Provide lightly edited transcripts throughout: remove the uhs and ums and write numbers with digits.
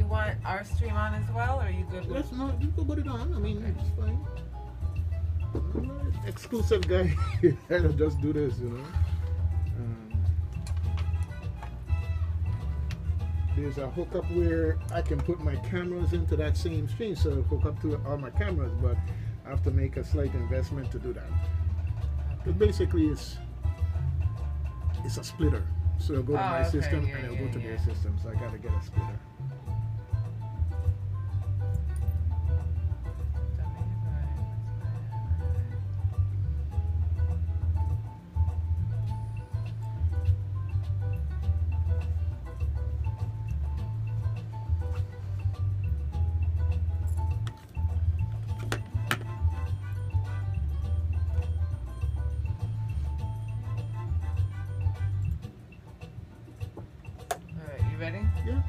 want our stream on as well, or are you good with? Let's not, you can put it on. I mean, Okay. it's fine. I'm not an exclusive guy. I don't just do this, you know. Um, there's a hookup where I can put my cameras into that same stream, so hook up to all my cameras, but I have to make a slight investment to do that. But basically, it's a splitter. So I'll go to Oh, my okay, system yeah, and I'll yeah, go to yeah. their system. So I gotta get a splitter. All right, you ready? Yeah.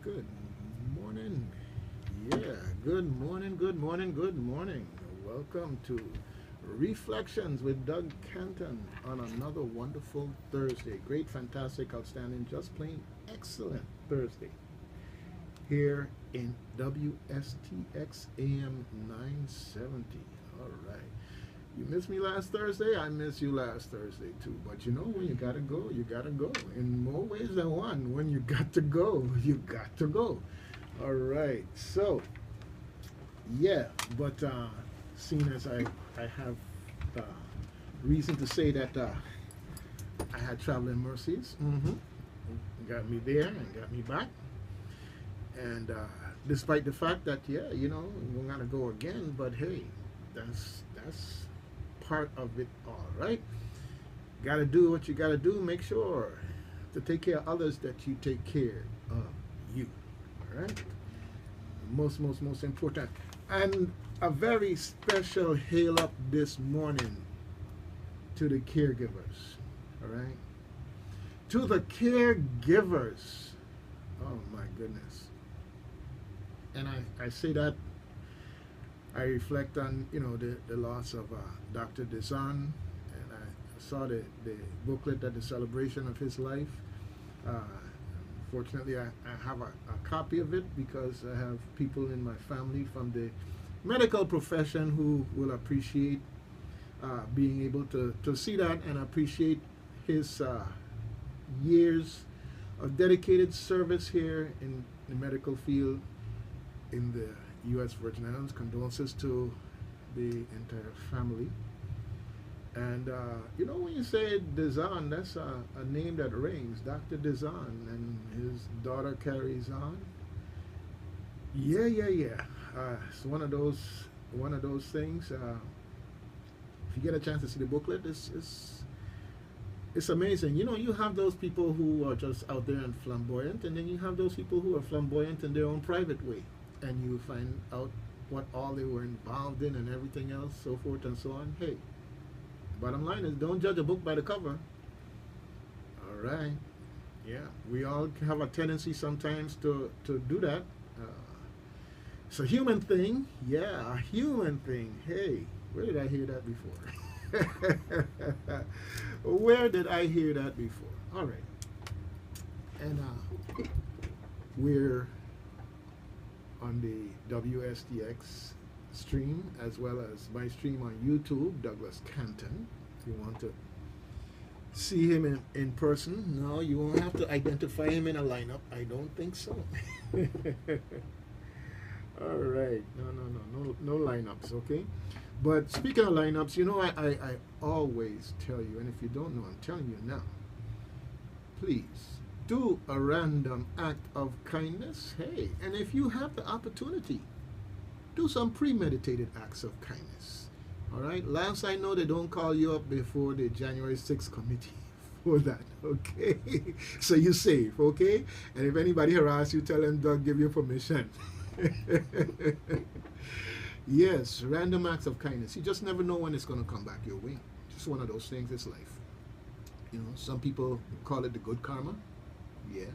Good morning. Yeah, good morning, good morning, good morning. Welcome to Reflections with Doug Canton on another wonderful Thursday. Great, fantastic, outstanding, just plain excellent Thursday here in WSTX AM 970. All right. You missed me last Thursday, I missed you last Thursday too. But you know, when you gotta go, you gotta go. In more ways than one. When you got to go, you got to go. All right. So, yeah, but seeing as I have reason to say that I had traveling mercies, got me there and got me back. And despite the fact that, yeah, you know, we're gonna go again, but hey, that's part of it, all right. Gotta do what you gotta do. Make sure to take care of others that you take care of you. All right. Most important. And a very special hail up this morning to the caregivers. All right. To the caregivers. Oh my goodness. And I say that I reflect on, you know, the loss of Dr. Desan, and I saw the booklet at the celebration of his life. Uh, Fortunately, I have a copy of it because I have people in my family from the medical profession who will appreciate being able to see that and appreciate his years of dedicated service here in the medical field in the U.S. Virgin Islands. Condolences to the entire family. And you know, when you say Dezan, that's a name that rings, Dr. Dezan, and his daughter carries on. Yeah. It's one of those things. If you get a chance to see the booklet, it's amazing. You know, you have those people who are just out there and flamboyant, and then you have those people who are flamboyant in their own private way, and you find out what all they were involved in and everything else, so forth and so on. Hey, bottom line is, don't judge a book by the cover. All right. Yeah, we all have a tendency sometimes to do that. It's a human thing. Yeah, a human thing. Hey, where did I hear that before? Where did I hear that before? All right. And we're on the WSTX stream as well as my stream on YouTube, Douglas Canton. If you want to see him in person, no, you won't have to identify him in a lineup. I don't think so. All right, no lineups, okay. But speaking of lineups, you know, I always tell you, and if you don't know, I'm telling you now. Please do a random act of kindness. Hey, and if you have the opportunity, do some premeditated acts of kindness. All right. Last I know, they don't call you up before the January 6th committee for that. Okay. So you're safe. Okay. And if anybody harass you, tell them Doug give you permission. Yes, random acts of kindness. You just never know when it's going to come back your way. Just one of those things. It's life. You know, some people call it the good karma. Yeah.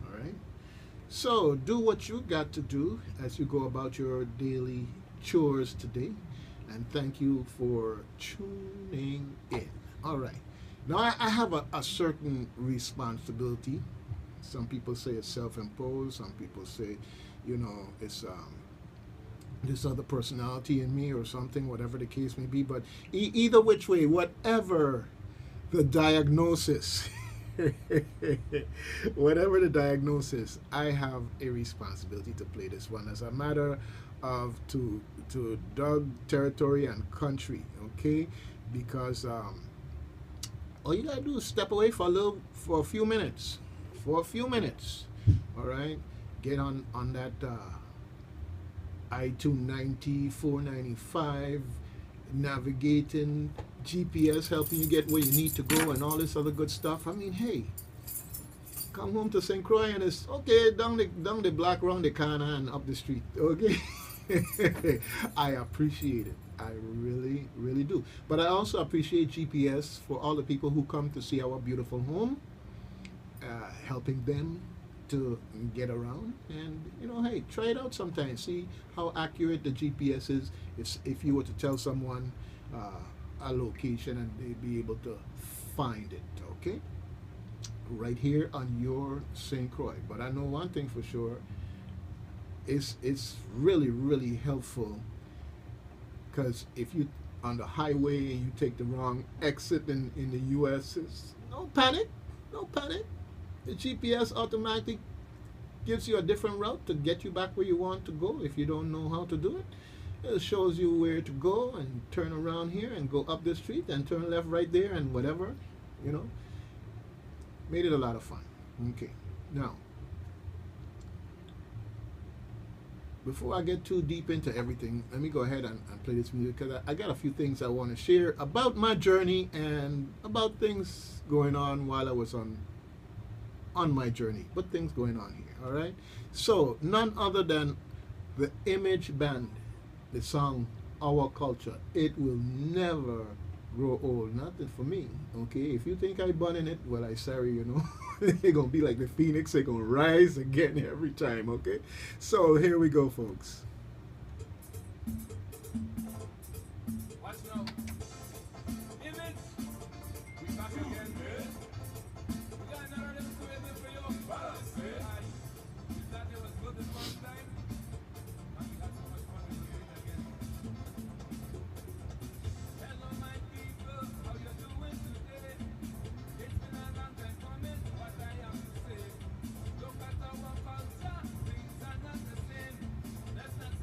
All right. So do what you got to do as you go about your daily chores today. and thank you for tuning in. All right. Now, I have a certain responsibility. Some people say it's self imposed, some people say, it's this other personality in me or something, whatever the case may be. But either which way, whatever the diagnosis, whatever the diagnosis, I have a responsibility to play this one as a matter of to Doug territory and country, okay? Because all you gotta do is step away for a few minutes, all right? Get on that I-290, 495, navigating, GPS helping you get where you need to go, and all this other good stuff. I mean, hey, come home to St. Croix and it's okay down the block, around the corner, and up the street. Okay, I appreciate it. I really, really do. But I also appreciate GPS for all the people who come to see our beautiful home, helping them to get around. And hey, try it out sometime, see how accurate the GPS is. If you were to tell someone a location and they'd be able to find it, okay, right here on your St. Croix. But I know one thing for sure, it's really, really helpful, because if you on the highway and you take the wrong exit in the US, it's no panic. The GPS automatically gives you a different route to get you back where you want to go. If you don't know how to do it, it shows you where to go and turn around here and go up the street and turn left right there and whatever, Made it a lot of fun. Okay, now, before I get too deep into everything, let me go ahead and play this music, because I got a few things I want to share about my journey and about things going on while I was on my journey, but things going on here. All right, so none other than the Image Band, the song Our Culture. It will never grow old, nothing for me. Okay, if you think I burn in it, well, I sorry, they're gonna be like the phoenix, they're gonna rise again every time. Okay, so here we go, folks. Watch now. Image. We back again. We got another little creative for you. You thought it was good the first time? And we had so much fun when we did it again. Hello, my people. How you doing today? It's been a long time coming. What I have to say. Look at our culture. Things are not the same. Let's not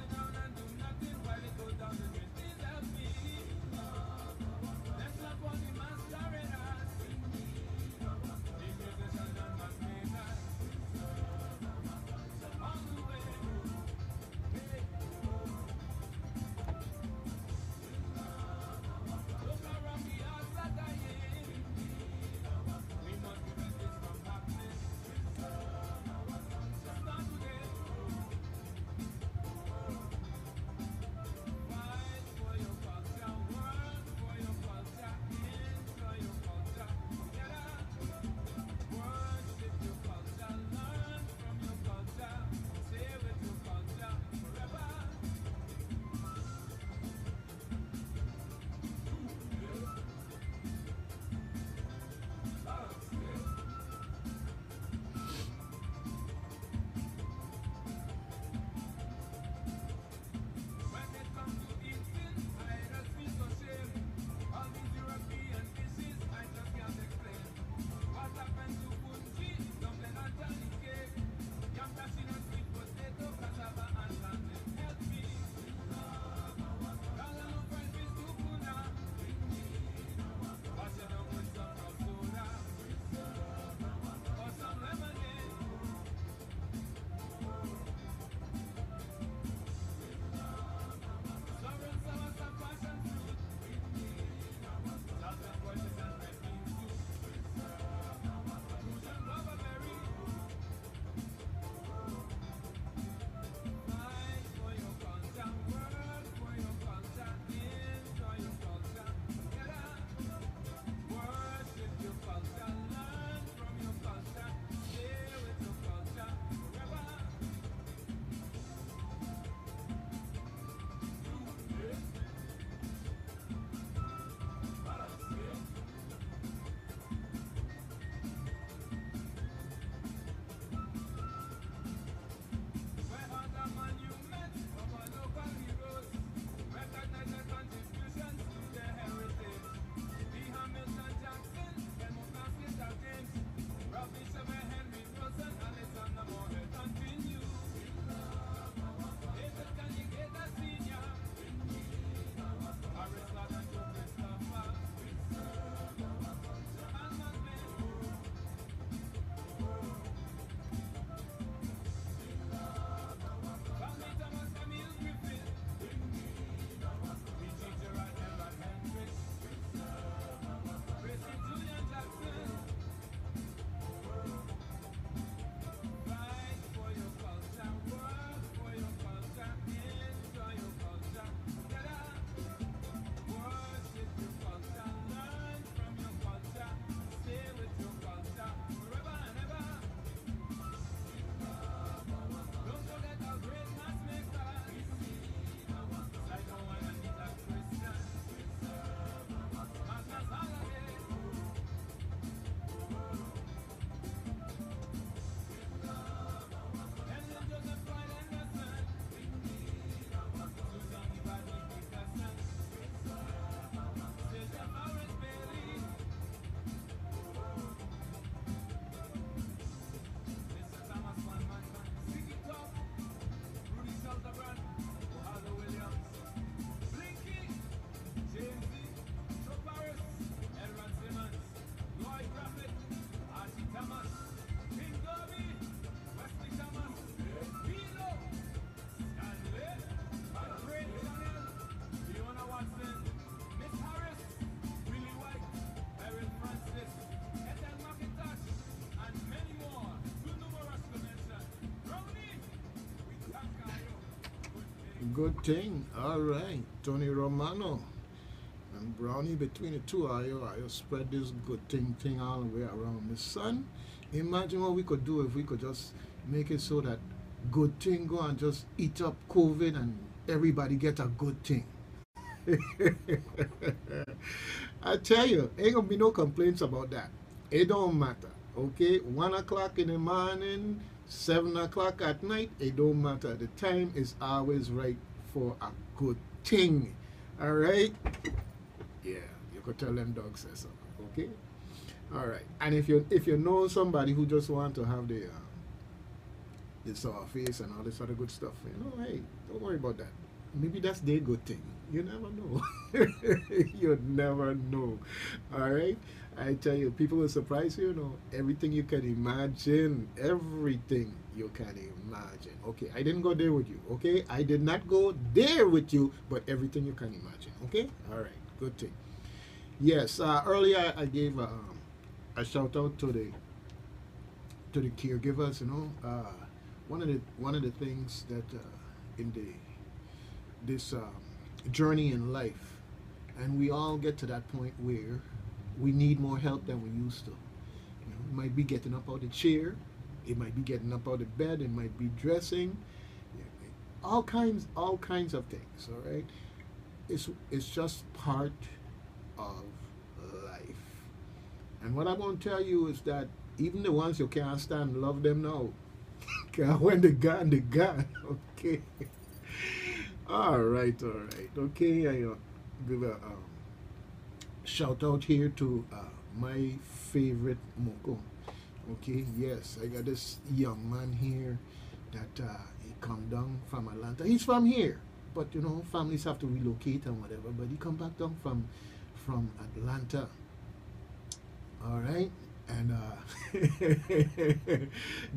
Good thing. All right. Tony Romano and Brownie, between the two of you, I spread this good thing all the way around the sun. Imagine what we could do if we could just make it so that good thing go and just eat up COVID and everybody get a good thing. I tell you, ain't gonna be no complaints about that. It don't matter. Okay, 1 o'clock in the morning, 7 o'clock at night, it don't matter. The time is always right for a good thing. All right. Yeah, you could tell them dogs say so. Okay. All right. And if you know somebody who just want to have the sour face and all this other good stuff, hey, don't worry about that. Maybe that's their good thing. You never know. You never know. All right. I tell you, people will surprise you. Everything you can imagine, everything you can imagine. Okay, I didn't go there with you. Okay, I did not go there with you, but everything you can imagine. Okay, all right, good thing. Yes, earlier I gave a shout out to the caregivers. One of the things that in this journey in life, and we all get to that point where we need more help than we used to. It might be getting up out of the chair, it might be getting up out of the bed, it might be dressing, all kinds of things. All right, it's just part of life. And what I'm going to tell you is that even the ones you can't stand, love them now. When they gone, they gone. Okay. All right. Okay, I give a shout out here to my favorite Moko. Okay, yes, I got this young man here that he come down from Atlanta. He's from here, but families have to relocate and whatever. But he come back down from Atlanta. All right, and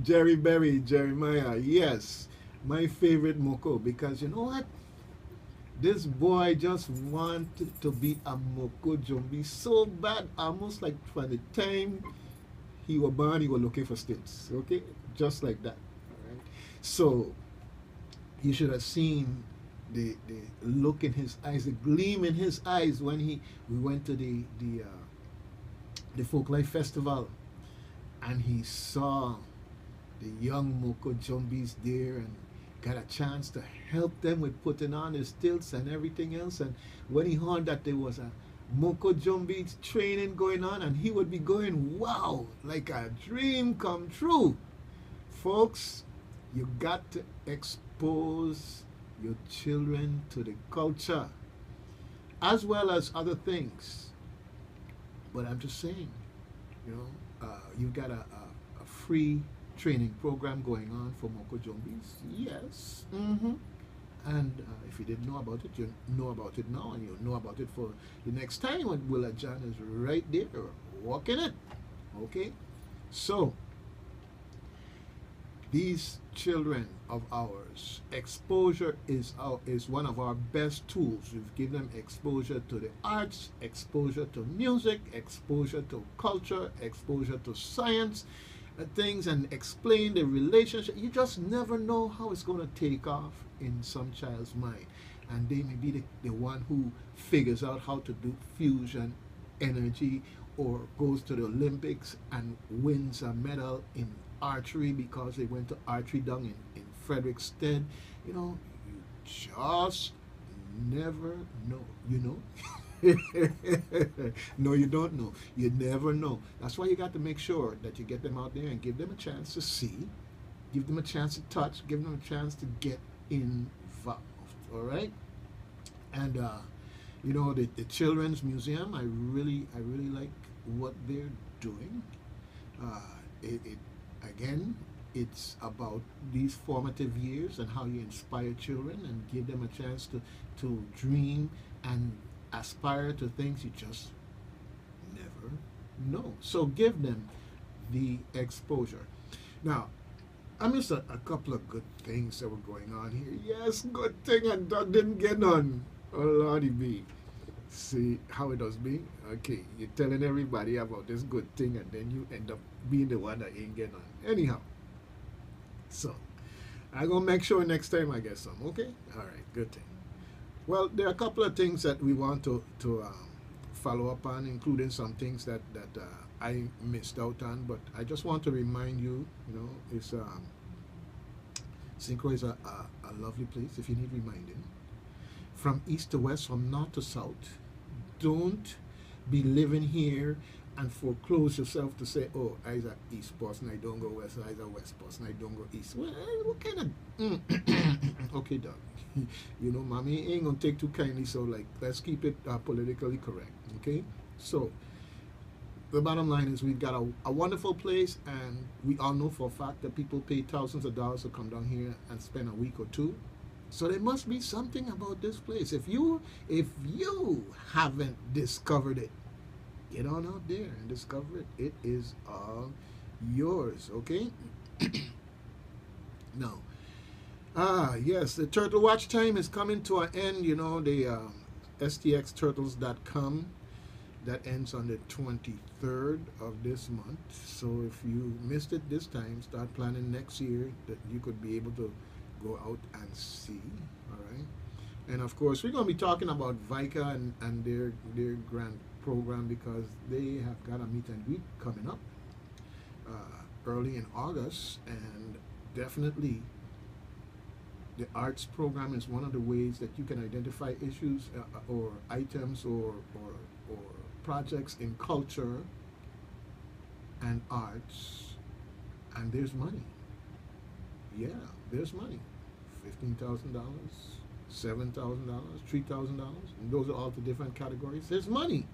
Jeremiah, yes, my favorite Moko, because you know what? This boy just wanted to be a Moko Jumbi so bad, almost like from the time he was born, he was looking for stills. Okay, just like that. All right. So you should have seen the look in his eyes, the gleam in his eyes when we went to the Folklife Festival, and he saw the young Moko Jumbis there and got a chance to help them with putting on his stilts and everything else. And when he heard that there was a Moko Jumbi training going on, and he would be going, wow, like a dream come true. Folks, you got to expose your children to the culture as well as other things. But I'm just saying, you've got a free training program going on for Moko Jumbis. Yes. And if you didn't know about it, you know about it now, and you'll know about it for the next time when Willa John is right there walking it. Okay? So, these children of ours, exposure is one of our best tools. We've given them exposure to the arts, exposure to music, exposure to culture, exposure to science, things, and explain the relationship. You just never know how it's going to take off in some child's mind, and they may be the one who figures out how to do fusion energy, or goes to the Olympics and wins a medal in archery because they went to archery down in Frederickstead. You just never know. No, you don't know. You never know. That's why you got to make sure that you get them out there and give them a chance to see, give them a chance to touch, give them a chance to get involved. All right? And the Children's Museum, I really like what they're doing. Again, it's about these formative years and how you inspire children and give them a chance to dream and aspire to things you just never know. So give them the exposure. Now, I missed a couple of good things that were going on here. Yes, good thing and Doug didn't get on. Oh, Lordy B. See how it does be? Okay, you're telling everybody about this good thing and then you end up being the one that ain't getting on. Anyhow, so I'm gonna make sure next time I get some. Okay. All right. Good thing. Well, there are a couple of things that we want to follow up on, including some things that I missed out on. But I just want to remind you, it's Synchro is a lovely place. If you need reminding, from east to west, from north to south, don't be living here and foreclose yourself to say, oh, I's a east person, I don't go west, I's a west person, I don't go east. Well, what kind of okay, dog. Mommy ain't gonna take too kindly, so like let's keep it politically correct. Okay? So the bottom line is we've got a wonderful place, and we all know for a fact that people pay thousands of dollars to come down here and spend a week or two. So there must be something about this place. If you haven't discovered it, get on out there and discover it. It is all yours, okay? Now, yes, the Turtle Watch time is coming to an end. The stxturtles.com, that ends on the 23rd of this month. So if you missed it this time, start planning next year that you could be able to go out and see. All right. And of course, we're going to be talking about VICA and their grant program, because they have got a meet and greet coming up early in August. And definitely the arts program is one of the ways that you can identify issues or items or projects in culture and arts, and there's money. Yeah, there's money. $15,000, $7,000, $3,000. Those are all the different categories. There's money,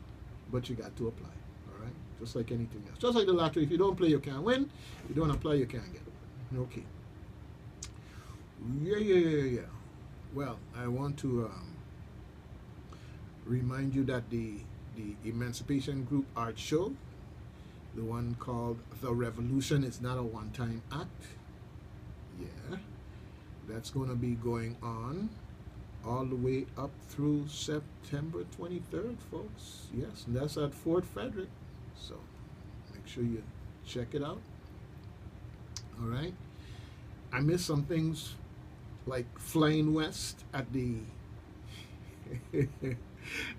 but you got to apply. All right, just like anything else. Just like the lottery. If you don't play, you can't win. If you don't apply, you can't get it. Okay. Yeah. Well, I want to remind you that the Emancipation Group Art Show, the one called The Revolution, is not a one-time act. Yeah. That's going to be going on all the way up through September 23rd, folks. Yes, and that's at Fort Frederick. So make sure you check it out. All right. I missed some things like Flying West at the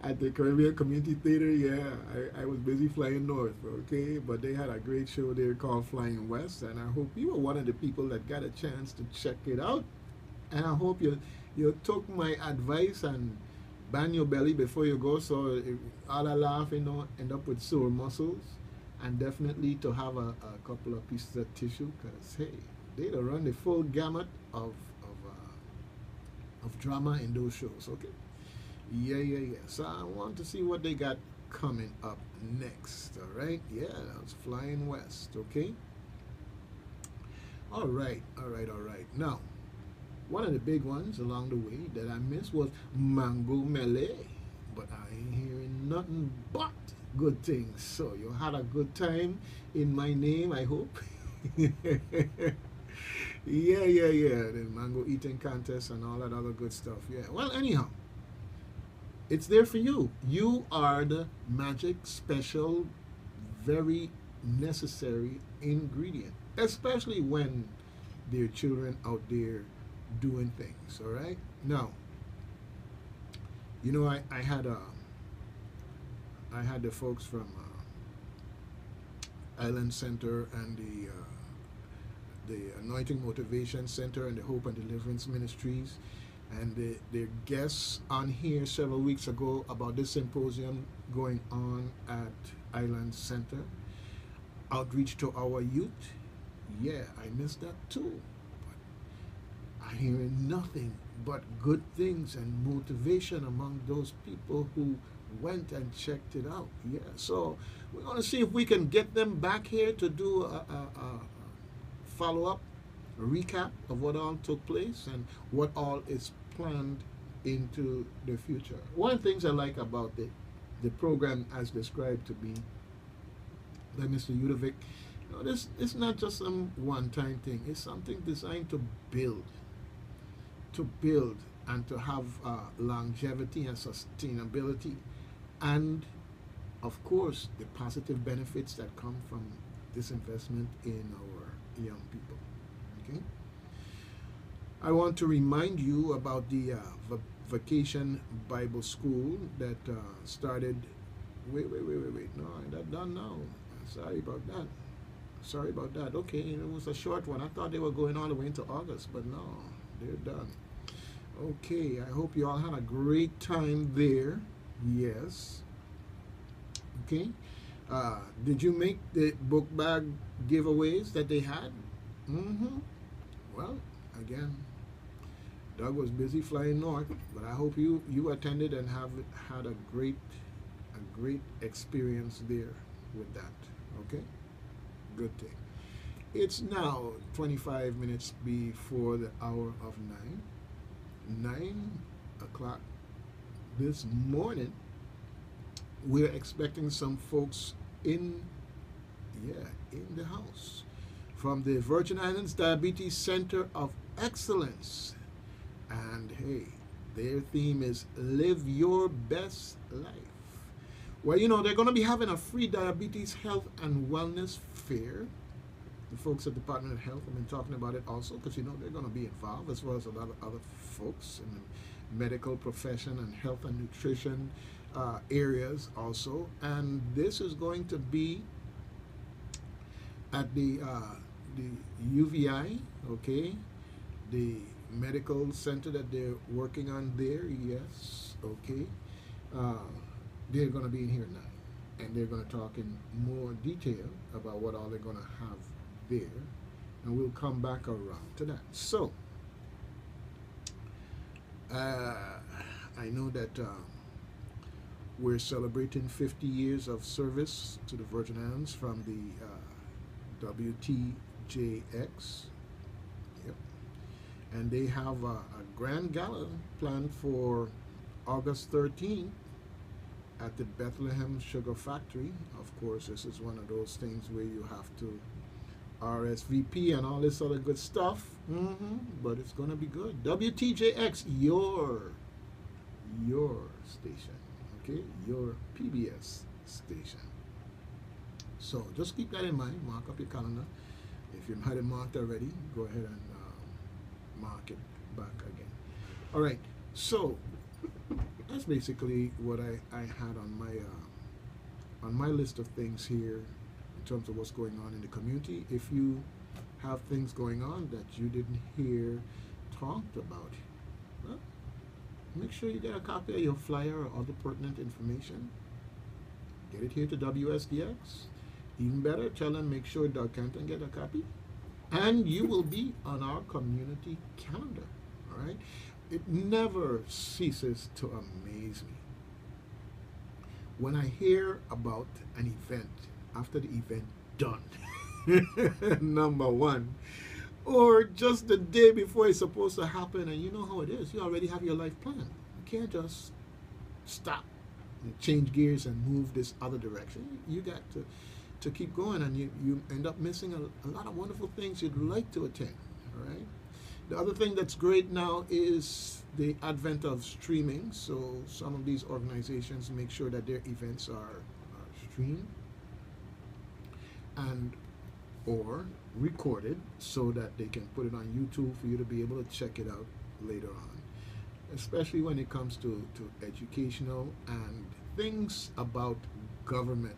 at the Caribbean Community Theater. Yeah, I was busy flying north, okay? But they had a great show there called Flying West, and I hope you were one of the people that got a chance to check it out. And I hope you took my advice and bang your belly before you go, so all that laughing don't end up with sore muscles. And definitely to have a couple of pieces of tissue, because hey, they'd run the full gamut of drama in those shows, okay? Yeah. So I want to see what they got coming up next, all right? Yeah, that's Flying West, okay? All right. Now, one of the big ones along the way that I missed was Mango Melee, but I ain't hearing nothing but good things. So you had a good time in my name, I hope. Yeah. The mango eating contest and all that other good stuff. Yeah. Well, anyhow, it's there for you. You are the magic, special, very necessary ingredient, especially when there are children out there doing things. All right. Now, I had the folks from Island Center and the Anointing Motivation Center and the Hope and Deliverance Ministries, and their guests on here several weeks ago about this symposium going on at Island Center. Outreach to our youth. Yeah, I missed that too. But I'm hearing nothing but good things and motivation among those people who went and checked it out. Yeah, so we're going to see if we can get them back here to do a follow-up, a recap of what all took place and what all is planned into the future. One of the things I like about the program as described to me by Mr. Udovic, this it's not just some one-time thing. It's something designed to build and to have longevity and sustainability, and of course the positive benefits that come from this investment in our young people. Okay. I want to remind you about the Vacation Bible School that started. Wait. No, that's done now. Sorry about that. Sorry about that. Okay, it was a short one. I thought they were going all the way into August, but no, they're done. Okay, I hope you all had a great time there. Yes. Okay. Did you make the book bag giveaways that they had? Mm-hmm. Well, again, Doug was busy flying north, but I hope you attended and have had a great experience there with that. Okay, good thing. It's now 25 minutes before the hour of 9 o'clock this morning. We're expecting some folks in the house from the Virgin Islands Diabetes Center of Excellence. And hey, their theme is Live Your Best Life. Well, you know, they're going to be having a free diabetes health and wellness fair. The folks at the Department of Health have been talking about it also because, you know, they're going to be involved as well as a lot of other folks in the medical profession and health and nutrition areas also. And this is going to be at the UVI, okay, the medical center that they're working on there. Yes, okay. They're going to be in here now, and they're going to talk in more detail about what all they're going to have there, and we'll come back around to that. So, I know that we're celebrating 50 years of service to the Virgin Islands from the WTJX. Yep. And they have a grand gala planned for August 13th at the Bethlehem Sugar Factory. Of course, this is one of those things where you have to RSVP and all this other good stuff. But it's going to be good. WTJX, your station, okay? Your PBS station. So just keep that in mind. Mark up your calendar. If you had it marked already, go ahead and mark it back again. All right. So that's basically what I had on my list of things here in terms of what's going on in the community. If you have things going on that you didn't hear talked about, well, make sure you get a copy of your flyer or other pertinent information. Get it here to WSTX. Even better, tell them make sure Doug Canton get a copy, and you will be on our community calendar. All right. It never ceases to amaze me when I hear about an event after the event done. Number one, or just the day before it's supposed to happen, and you know how it is. You already have your life planned. You can't just stop and change gears and move this other direction. You got to keep going, and you end up missing a lot of wonderful things you'd like to attend. All right. The other thing that's great now is the advent of streaming. So some of these organizations make sure that their events are streamed and or recorded so that they can put it on YouTube for you to be able to check it out later on. Especially when it comes to educational and things about government.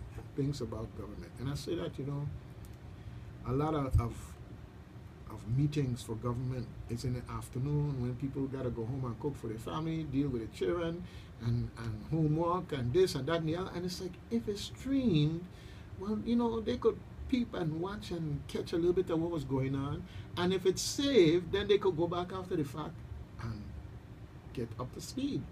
And I say that, you know, a lot of meetings for government is in the afternoon when people got to go home and cook for their family, deal with the children, and homework and this and that and the other. And it's like, if it's streamed, well, you know, they could peep and watch and catch a little bit of what was going on. And if it's saved, then they could go back after the fact and get up to speed.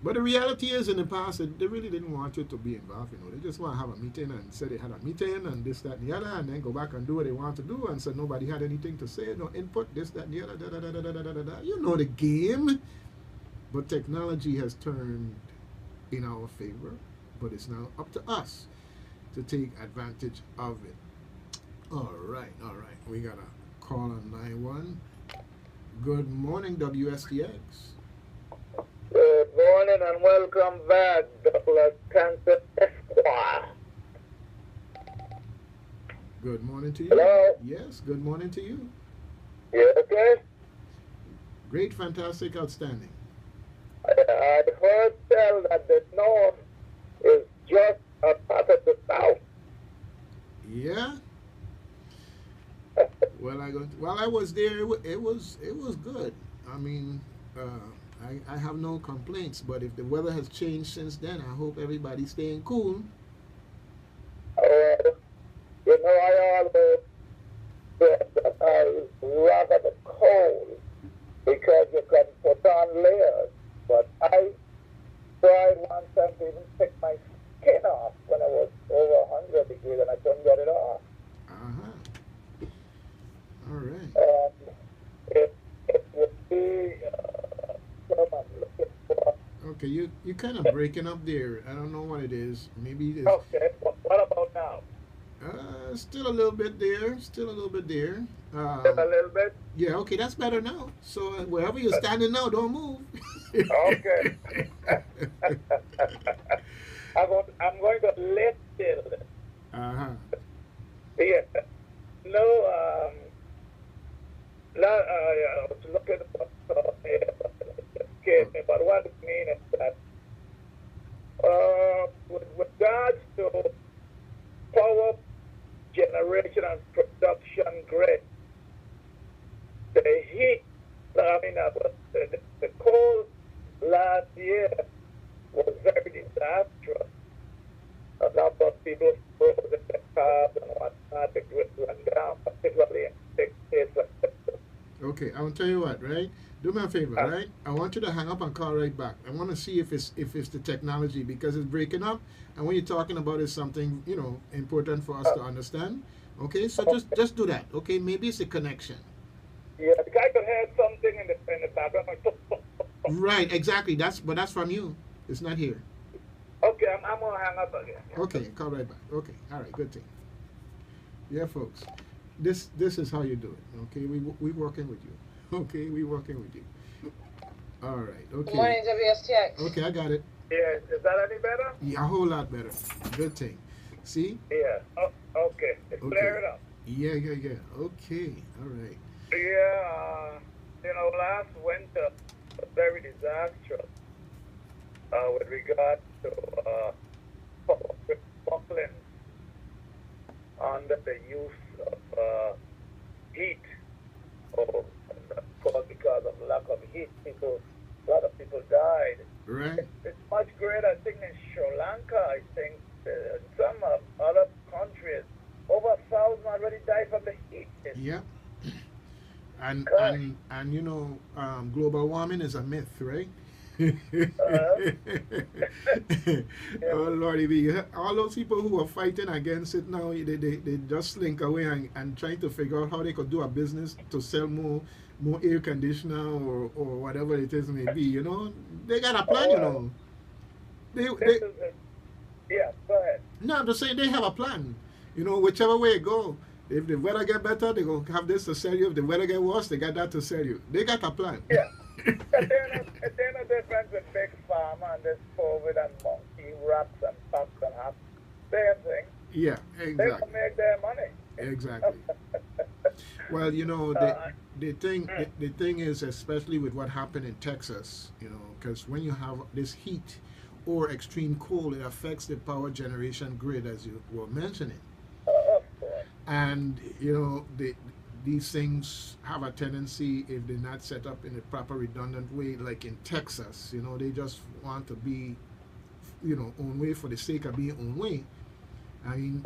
But the reality is, in the past, they really didn't want you to be involved. You know, they just want to have a meeting and say they had a meeting and this, that, and the other, and then go back and do what they want to do. And so nobody had anything to say, no input, this, that, and the other, da, da, da, da, da, da, da, da. You know the game. But technology has turned in our favor. But it's now up to us to take advantage of it. All right. We got a call on line 1. Good morning, WSTX. Good morning and welcome back, Douglas Canton Esquire. Good morning to you. Hello? Yes, good morning to you. You okay? Great, fantastic, outstanding. I'd heard tell that the north is just a part of the south. Yeah. While I was there, it was good. I mean, I have no complaints. But if the weather has changed since then, I hope everybody's staying cool. Uh, I always said that I rather the cold because you can put on layers. But I tried one time to even take my skin off when it was over 100 degrees and I couldn't get it off. Uh huh. All right. And it would be what I'm looking for. Okay, you kind of breaking up there. I don't know what it is. Maybe it is. Okay, what about now? Still a little bit there. Still a little bit there. Just a little bit? Yeah. Okay, that's better now. So wherever you're standing now, don't move. Okay. I'm going to let still. Uh huh. Yeah. No, I was looking for escape me, but what it means is that with regards to power generation and production grid, the heat, the cold last year was very disastrous. A lot of people froze in their cars and whatnot. The grid went down, particularly in big states like Texas. Okay, I'll tell you what, right? Do me a favor, right? I want you to hang up and call right back. I want to see if it's the technology because it's breaking up, and what you're talking about is something important for us to understand. Okay, so just do that. Okay, maybe it's a connection. Yeah, the guy could hear something in the background. Right, exactly. That's from you. It's not here. Okay, I'm gonna hang up again. Okay, call right back. Okay, all right, good thing. Yeah, folks, this is how you do it. Okay, we working with you. Okay, we working with you. All right. Okay. Good morning, WSTX. Okay, I got it. Yeah, is that any better? Yeah, a whole lot better. Good thing. See? Yeah. Oh, okay. It's Okay. cleared up. Yeah. Okay. All right. Yeah, last winter was very disastrous with regard to buckling under the use of heat. Or, of course, because of lack of heat, a lot of people died. Right. It's much greater, I think, in Sri Lanka. I think some other countries, over 1,000 already died from the heat. Yeah. And global warming is a myth, right? Oh Lordy, all those people who are fighting against it now, they just slink away and trying to figure out how they could do a business to sell more air conditioner or whatever it is may be. They got a plan. Yeah, go ahead. No, I'm just saying they have a plan. Whichever way it go. If the weather get better, they gonna have this to sell you. If the weather get worse, they got that to sell you. They got a plan. Yeah. They're no different with big pharma and this COVID and monkey rats and pucks and half. Same thing. Yeah, They exactly. will make their money. Exactly. Well, the thing is, especially with what happened in Texas, because when you have this heat or extreme cold, it affects the power generation grid, as you were mentioning. Of course. And these things have a tendency, if they're not set up in a proper redundant way, like in Texas, they just want to be own way for the sake of being own way. I mean,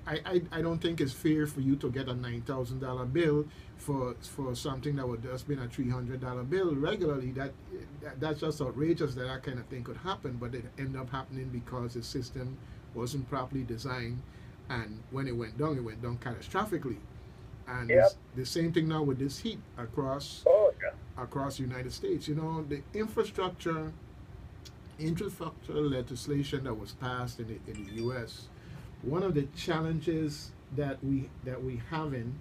I don't think it's fair for you to get a $9,000 bill for something that would just been a $300 bill regularly. That's just outrageous that kind of thing could happen, but it ended up happening because the system wasn't properly designed, and when it went down catastrophically. And Yep. it's the same thing now with this heat across the United States. The infrastructure legislation that was passed in the U.S. One of the challenges that we having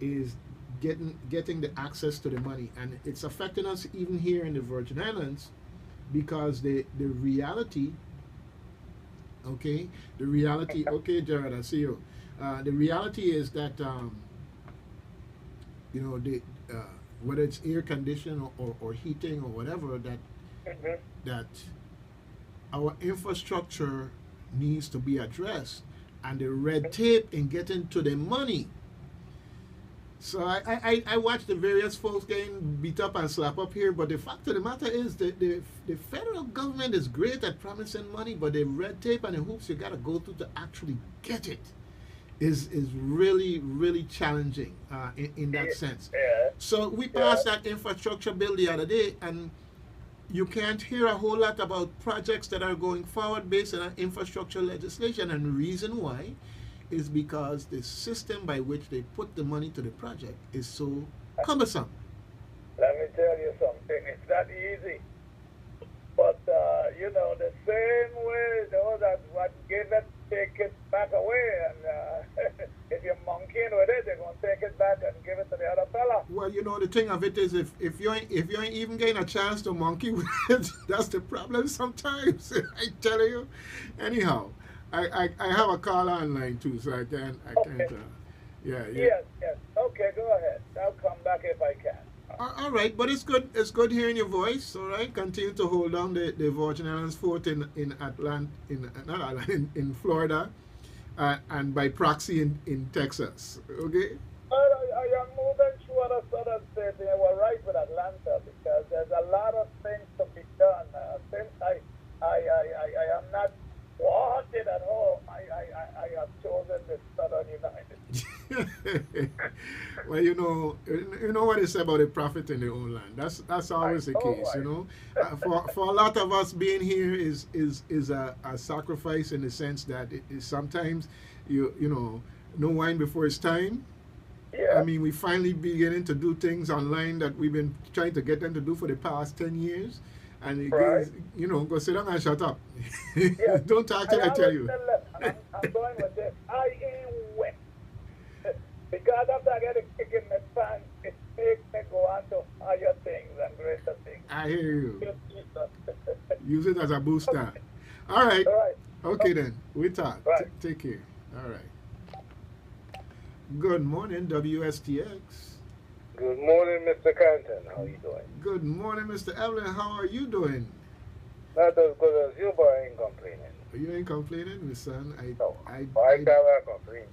is getting the access to the money, and it's affecting us even here in the Virgin Islands because the reality. Okay, Jared, I see you. The reality is that whether it's air conditioning or heating or whatever, Mhm. that our infrastructure needs to be addressed, and the red tape in getting to the money. So I watch the various folks getting beat up and slap up here, but the fact of the matter is that the federal government is great at promising money, but the red tape and the hoops you got to go through to actually get it is really, really challenging in that sense. Yeah. So we Yeah. passed that infrastructure bill the other day, and you can't hear a whole lot about projects that are going forward based on infrastructure legislation. And the reason why is because the system by which they put the money to the project is so cumbersome. Let me tell you something. It's not easy. But, the same way those that what give it, take it back away. And if you're monkeying with it, they're going to take it back and give it to the other fella. Well, the thing of it is, if you ain't even getting a chance to monkey with it, that's the problem sometimes. I tell you. Anyhow, I have a call online too, so I can't. Okay. Yeah. Yes. Okay, go ahead. I'll come back if I can. All right, but it's good. It's good hearing your voice. All right, continue to hold down the Virgin Islands fort in in Florida, and by proxy in Texas. Okay. I am moving through other states. You were right with Atlanta because there's a lot of things to be done. Since I am not wanted at home, I have chosen the Southern United. Well, you know what they say about the prophet in their own land. That's always the case. For a lot of us, being here is a sacrifice in the sense that it is sometimes no wine before it's time. Yeah. I mean, we finally beginning to do things online that we've been trying to get them to do for the past 10 years. And it Right. goes, go sit down and shut up. Yeah. Don't talk till I tell you. I'm going with this. I ain't wet. Because after I get a kick in the pants, it makes me go on to higher things and greater things. I hear you. Use it as a booster. All right. All right. Okay then. We talk. Right. Take care. All right. Good morning, WSTX. Good morning, Mr. Canton. How you doing? Good morning, Mr. Evelyn. How are you doing? Not as good as you, but I ain't complaining. You ain't complaining, my son. No, I can't complain.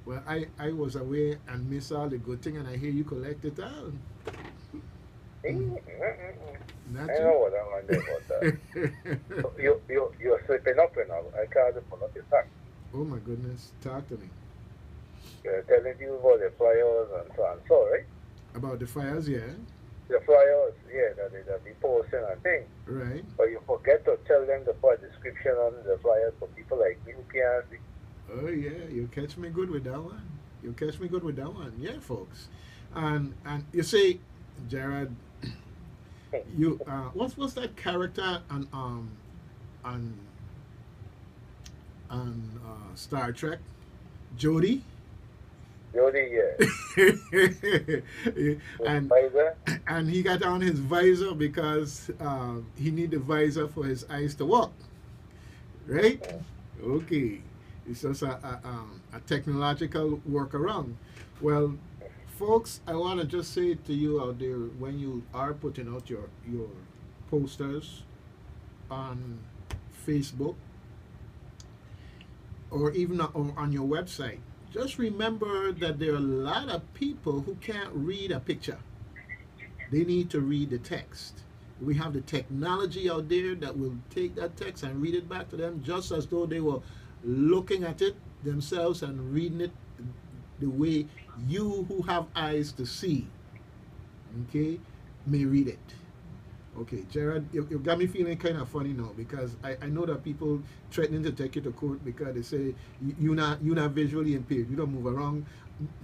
Well, I was away and missed all the good thing, and I hear you collect it all. Not I know what I'm going to do about that. You're slipping up now. I can't pull up your sack. Oh my goodness, talk to me. You're telling you about the flyers and so on, so, right? About the fires, yeah. The flyers, yeah, that they posting and things. Right. But you forget to tell them to put a description on the flyers for people like me who can't see. Oh yeah, you catch me good with that one. You catch me good with that one. Yeah, folks. And you see, Jared, you what's that character on Star Trek? Jody? Jody, yeah. and he got on his visor because he need the visor for his eyes to work. Right? Okay. It's just a technological workaround. Well, folks, I want to just say to you out there, when you are putting out your posters on Facebook or even on your website, just remember that there are a lot of people who can't read a picture. They need to read the text. We have the technology out there that will take that text and read it back to them just as though they were looking at it themselves and reading it the way you who have eyes to see, okay, may read it. Okay, Jared, you got me feeling kind of funny now because I know that people threatening to take you to court because they say you're not visually impaired. You don't move around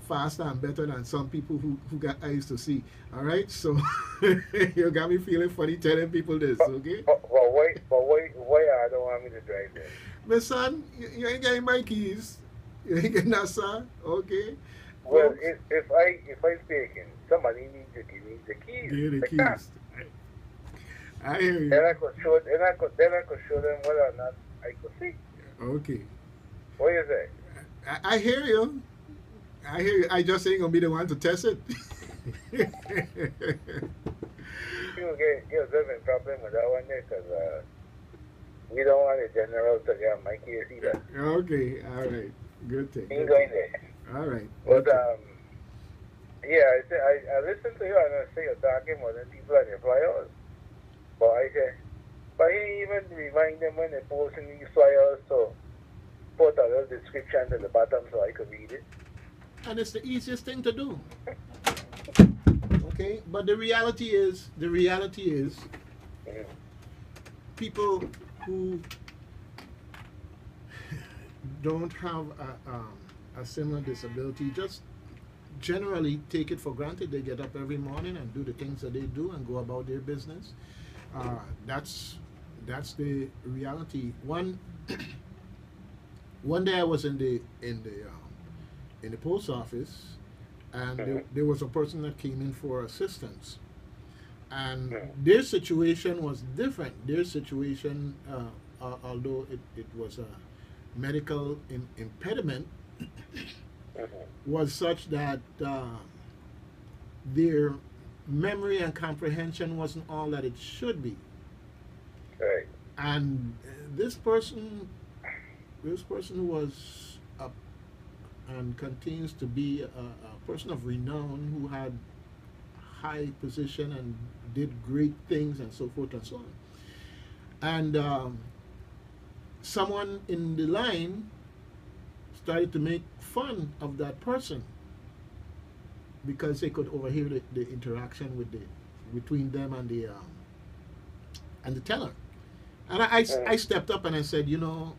faster and better than some people who got eyes to see. All right, so you got me feeling funny telling people this. Okay. But why I don't want me to drive there? My son, you ain't getting my keys. You ain't getting that, sir. Okay. Well, if I speaking, somebody needs to give me the keys. Give you the keys. I hear you. Then I could show them whether or not I could see. Okay. What do you say? I hear you. I hear you. I just ain't gonna be the one to test it. You get yourself in problem with that one there because we don't want the general to get my case either. Okay, all right. Good thing. Ain't Good going thing. there. All right. But Okay. yeah, I listen to you and I say you're talking more than people on your flyers. But I say, but he even remind them when they post in these flyers to put a little description at the bottom so I could read it. And it's the easiest thing to do. Okay, but the reality is, Mhm. people who don't have a similar disability just generally take it for granted. They get up every morning and do the things that they do and go about their business. That's the reality. One day I was in the post office, and there was a person that came in for assistance, and their situation was different. Their situation, although it was a medical impediment, was such that their memory and comprehension wasn't all that it should be. Right. And this person was a, and continues to be a person of renown who had high position and did great things and so forth and so on. And someone in the line started to make fun of that person because they could overhear the interaction between them and the teller. And I stepped up and I said, you know,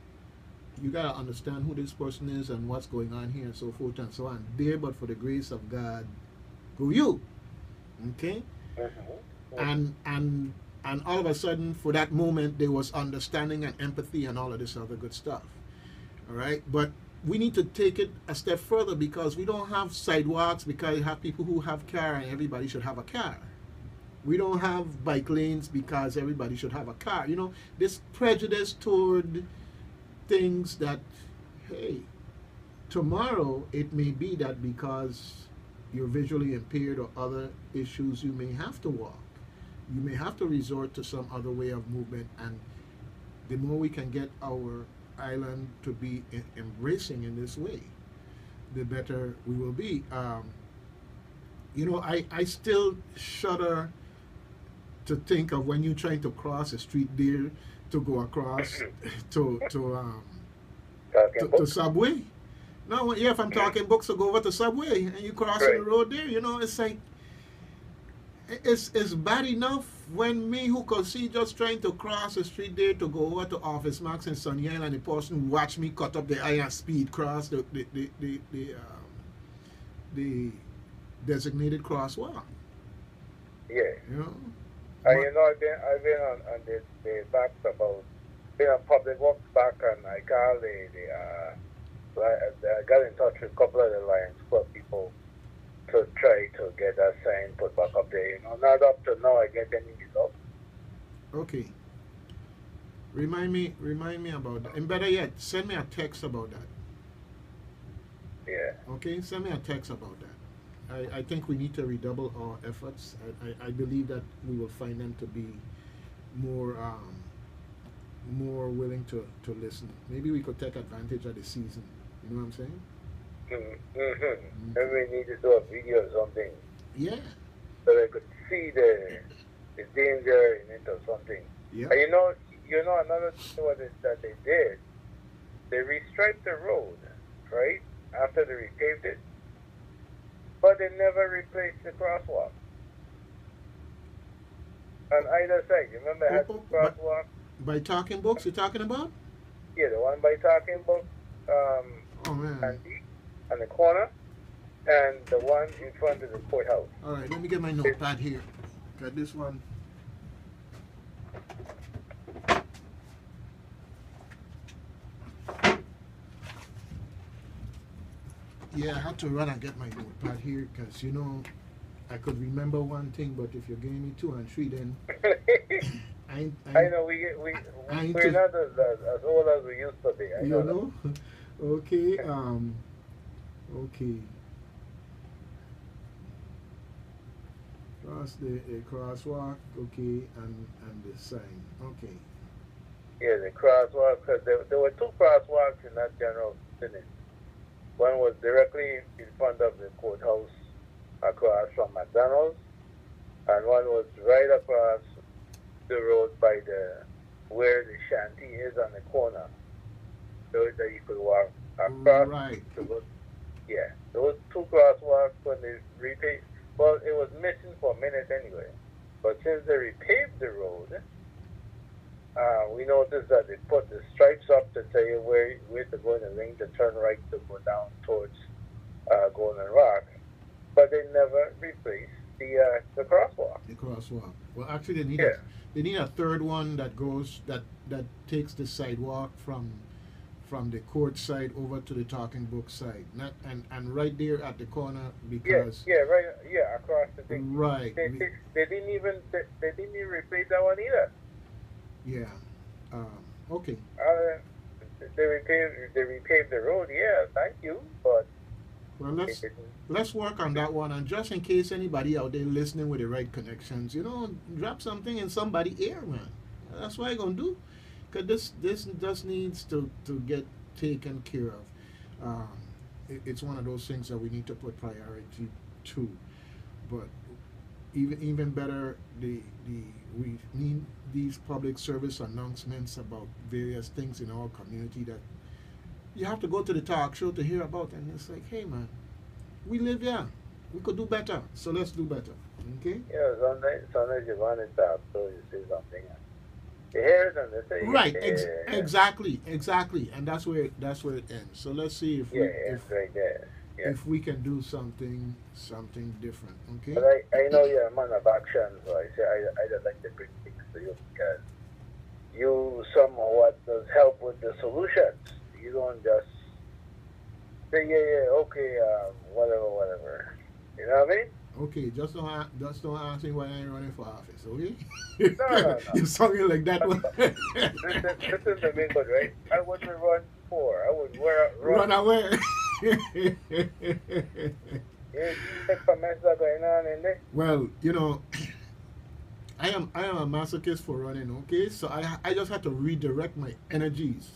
you gotta understand who this person is and what's going on here and so forth and so on. There, but for the grace of God, go you. Okay? And all of a sudden, for that moment, there was understanding and empathy and all of this other good stuff. All right? But we need to take it a step further because we don't have sidewalks because you have people who have car and everybody should have a car. We don't have bike lanes because everybody should have a car. You know, this prejudice toward things that, hey, tomorrow it may be that because you're visually impaired or other issues, you may have to walk. You may have to resort to some other way of movement. And the more we can get our island to be embracing in this way, the better we will be. You know, I still shudder to think of when you're trying to cross a street there to go across to Subway. No, yeah, if I'm talking books, to go over to Subway and you crossing the road there, you know, it's like it's bad enough when me who could see just trying to cross the street there to go over to Office Max in Sunny Island, and the person watch me cut up the iron speed cross the designated crosswalk. Yeah. You know. You know, I've been on the back about been on public works back, and I called I got in touch with a couple of the Lions Club people to try to get that sign put back up there. You know, not up to now I get any result. Okay. Remind me about that. And better yet, send me a text about that. Yeah. Okay, send me a text about that. I think we need to redouble our efforts. I believe that we will find them to be more willing to listen. Maybe we could take advantage of the season. You know what I'm saying? Mm-hmm. Maybe we need to do a video or something. Yeah. So they could see the danger in it or something. Yeah. And you know another thing that they did, they restriped the road, right? After they repaved it. But they never replaced the crosswalk. On either side. You remember had the crosswalk? By Talking Books you're talking about? Yeah, the one by Talking Book, oh man. on the corner, and the one in front of the courthouse. Alright, let me get my notepad here. Got this one. Yeah, I had to run and get my notepad here because, you know, I could remember one thing, but if you're giving me 2 and 3, then I know we're not as old as we used to be. I know. Okay. Okay. Cross the crosswalk, okay, and the sign, okay. Yeah, the crosswalk, because there were two crosswalks in that general vicinity. One was directly in front of the courthouse across from McDonald's, and one was right across the road by the where the shanty is on the corner, so that you could walk across Right. to go. Yeah, those two crosswalks when they repaved. Well, it was missing for a minute anyway, but since they repaved the road, we noticed that they put the stripes up to tell you where to go in the lane to turn right to go down towards Golden Rock, but they never replaced the crosswalk. The crosswalk. Well, actually, Yeah, they need a third one that goes that takes the sidewalk from the court side over to the talking book side. Not and right there at the corner yeah, because yeah, right, yeah, across the thing. right. They didn't even replace that one either. Yeah. Okay. Uh, they repaved the road. Yeah, thank you, but Well, they didn't. let's work on that one, and just in case anybody out there listening with the right connections, drop something in somebody's ear, man. That's what I'm gonna do, cause this just needs to get taken care of. Um, it's one of those things that we need to put priority to, but even better, the we need these public service announcements about various things in our community that you have to go to the talk show to hear about, and it's like, hey man, we live here, we could do better, so let's do better. Okay. Yeah, sometimes you want it up, so you say something. You hear it and they say, Right. yeah, Exactly, and that's where it ends. So let's see yeah, it's right there. Yeah. if we can do something different. Okay. But I know you're a man of action, so I say I just like to bring things to you because you somewhat does help with the solutions. You don't just say, yeah, okay, whatever. You know what I mean? Okay, just don't ask me why I ain't running for office, okay? No. You're sounding like that one. Listen to me, good, right? I wouldn't run for. I would run. Run away. You take a mess that going on in there? Well, I am a masochist for running, okay? So I just have to redirect my energies.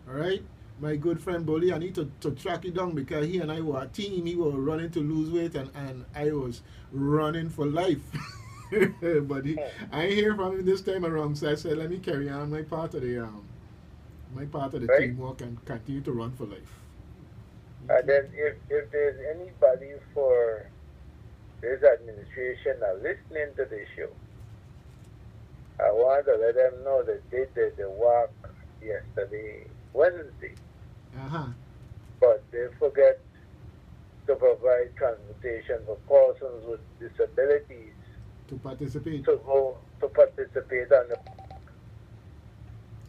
All right? My good friend Bolly, I need to track it down because he and I were a team. He was running to lose weight and I was running for life. But I ain't hear from him this time around, so I said let me carry on my part of the Right? teamwork and continue to run for life. And then if there's anybody for this administration now listening to this show, I want to let them know that they did the walk yesterday, Wednesday, Uh-huh. but they forget to provide transportation for persons with disabilities To participate. to go to participate on the.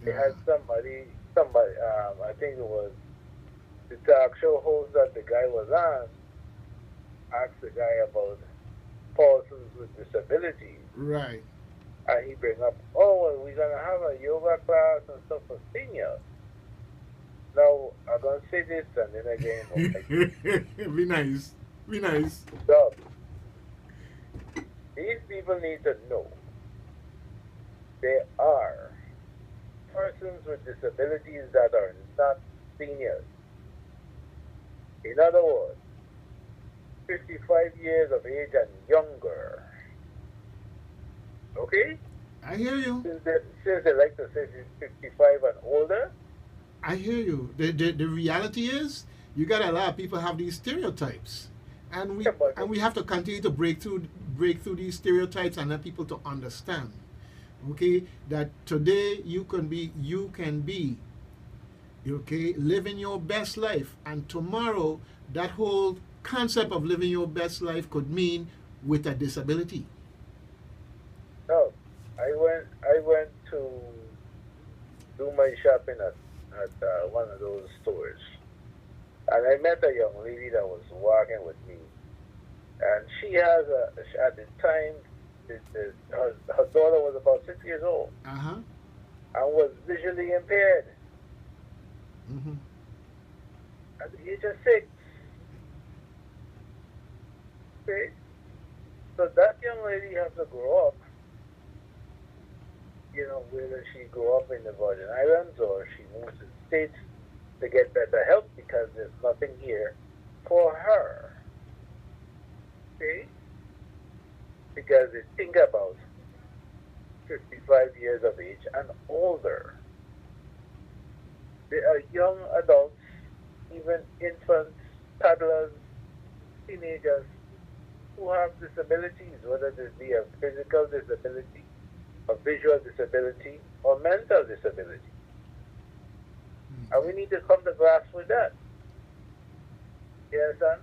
They had somebody, I think it was the talk show host that the guy was on, asked the guy about persons with disabilities. Right. And he bring up, oh, well, we're going to have a yoga class and stuff for seniors. Now, I'm going to say this and then again, Be nice. Be nice. so, these people need to know there are persons with disabilities that are not seniors. In other words, 55 years of age and younger. Okay? I hear you. Since they like to say 55 and older, I hear you. The reality is, you got a lot of people have these stereotypes, and we have to continue to break through these stereotypes and let people to understand. Okay, that today you can be, okay, living your best life, and tomorrow that whole concept of living your best life could mean with a disability. no. I went to do my shopping at one of those stores, and I met a young lady that was walking with me, and she has at the time her daughter was about 6 years old Uh-huh. and was visually impaired Mm-hmm. at the age of 6. Okay? So that young lady has to grow up, whether she grew up in the Virgin Islands or she moves to the States to get better health because there's nothing here for her. Okay? Because they think about 55 years of age and older. They are young adults, even infants, toddlers, teenagers, who have disabilities, whether it be a physical disability, a visual disability, or mental disability. And we need to come to grasp with that. You understand?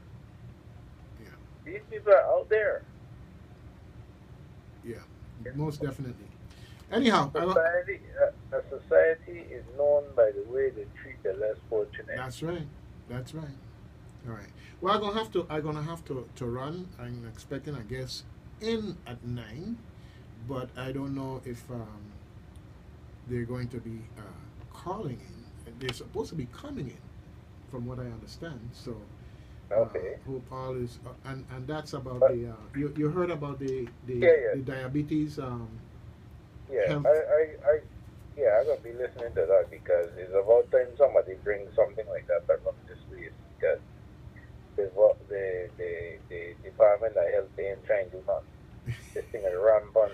Yeah. These people are out there. Yeah, most definitely. Anyhow, A society is known by the way they treat the less fortunate. that's right. That's right. All right. Well, I'm gonna have to run. I'm expecting a guest in at 9, but I don't know if they're going to be calling in. They're supposed to be coming in, from what I understand. So, Okay. hope all is and that's about But- the you heard about the Yeah. the diabetes Yeah, health. I'm gonna be listening to that because it's about time somebody brings something like that up this place because the Department of Health ain't trying to do nothing. This thing is rampant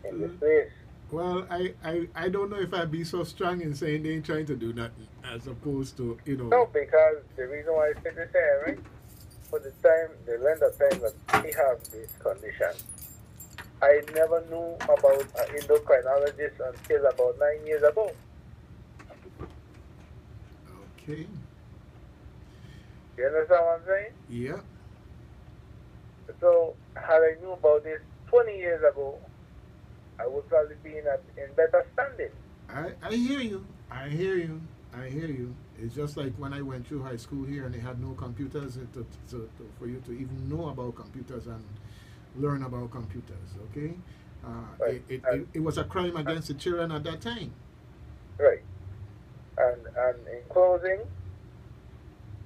in this place. Well, I don't know if I'd be so strong in saying they ain't trying to do nothing as opposed to No, because the reason why I say this here, right? For the length of time that we have this condition, I never knew about an endocrinologist until about 9 years ago. Okay. You understand what I'm saying? Yeah. So, had I knew about this 20 years ago, I would probably be in better standing. I hear you. I hear you. I hear you. It's just like when I went through high school here and they had no computers for you to even know about computers and learn about computers. Okay. Right. It was a crime against the children at that time. Right. And in closing,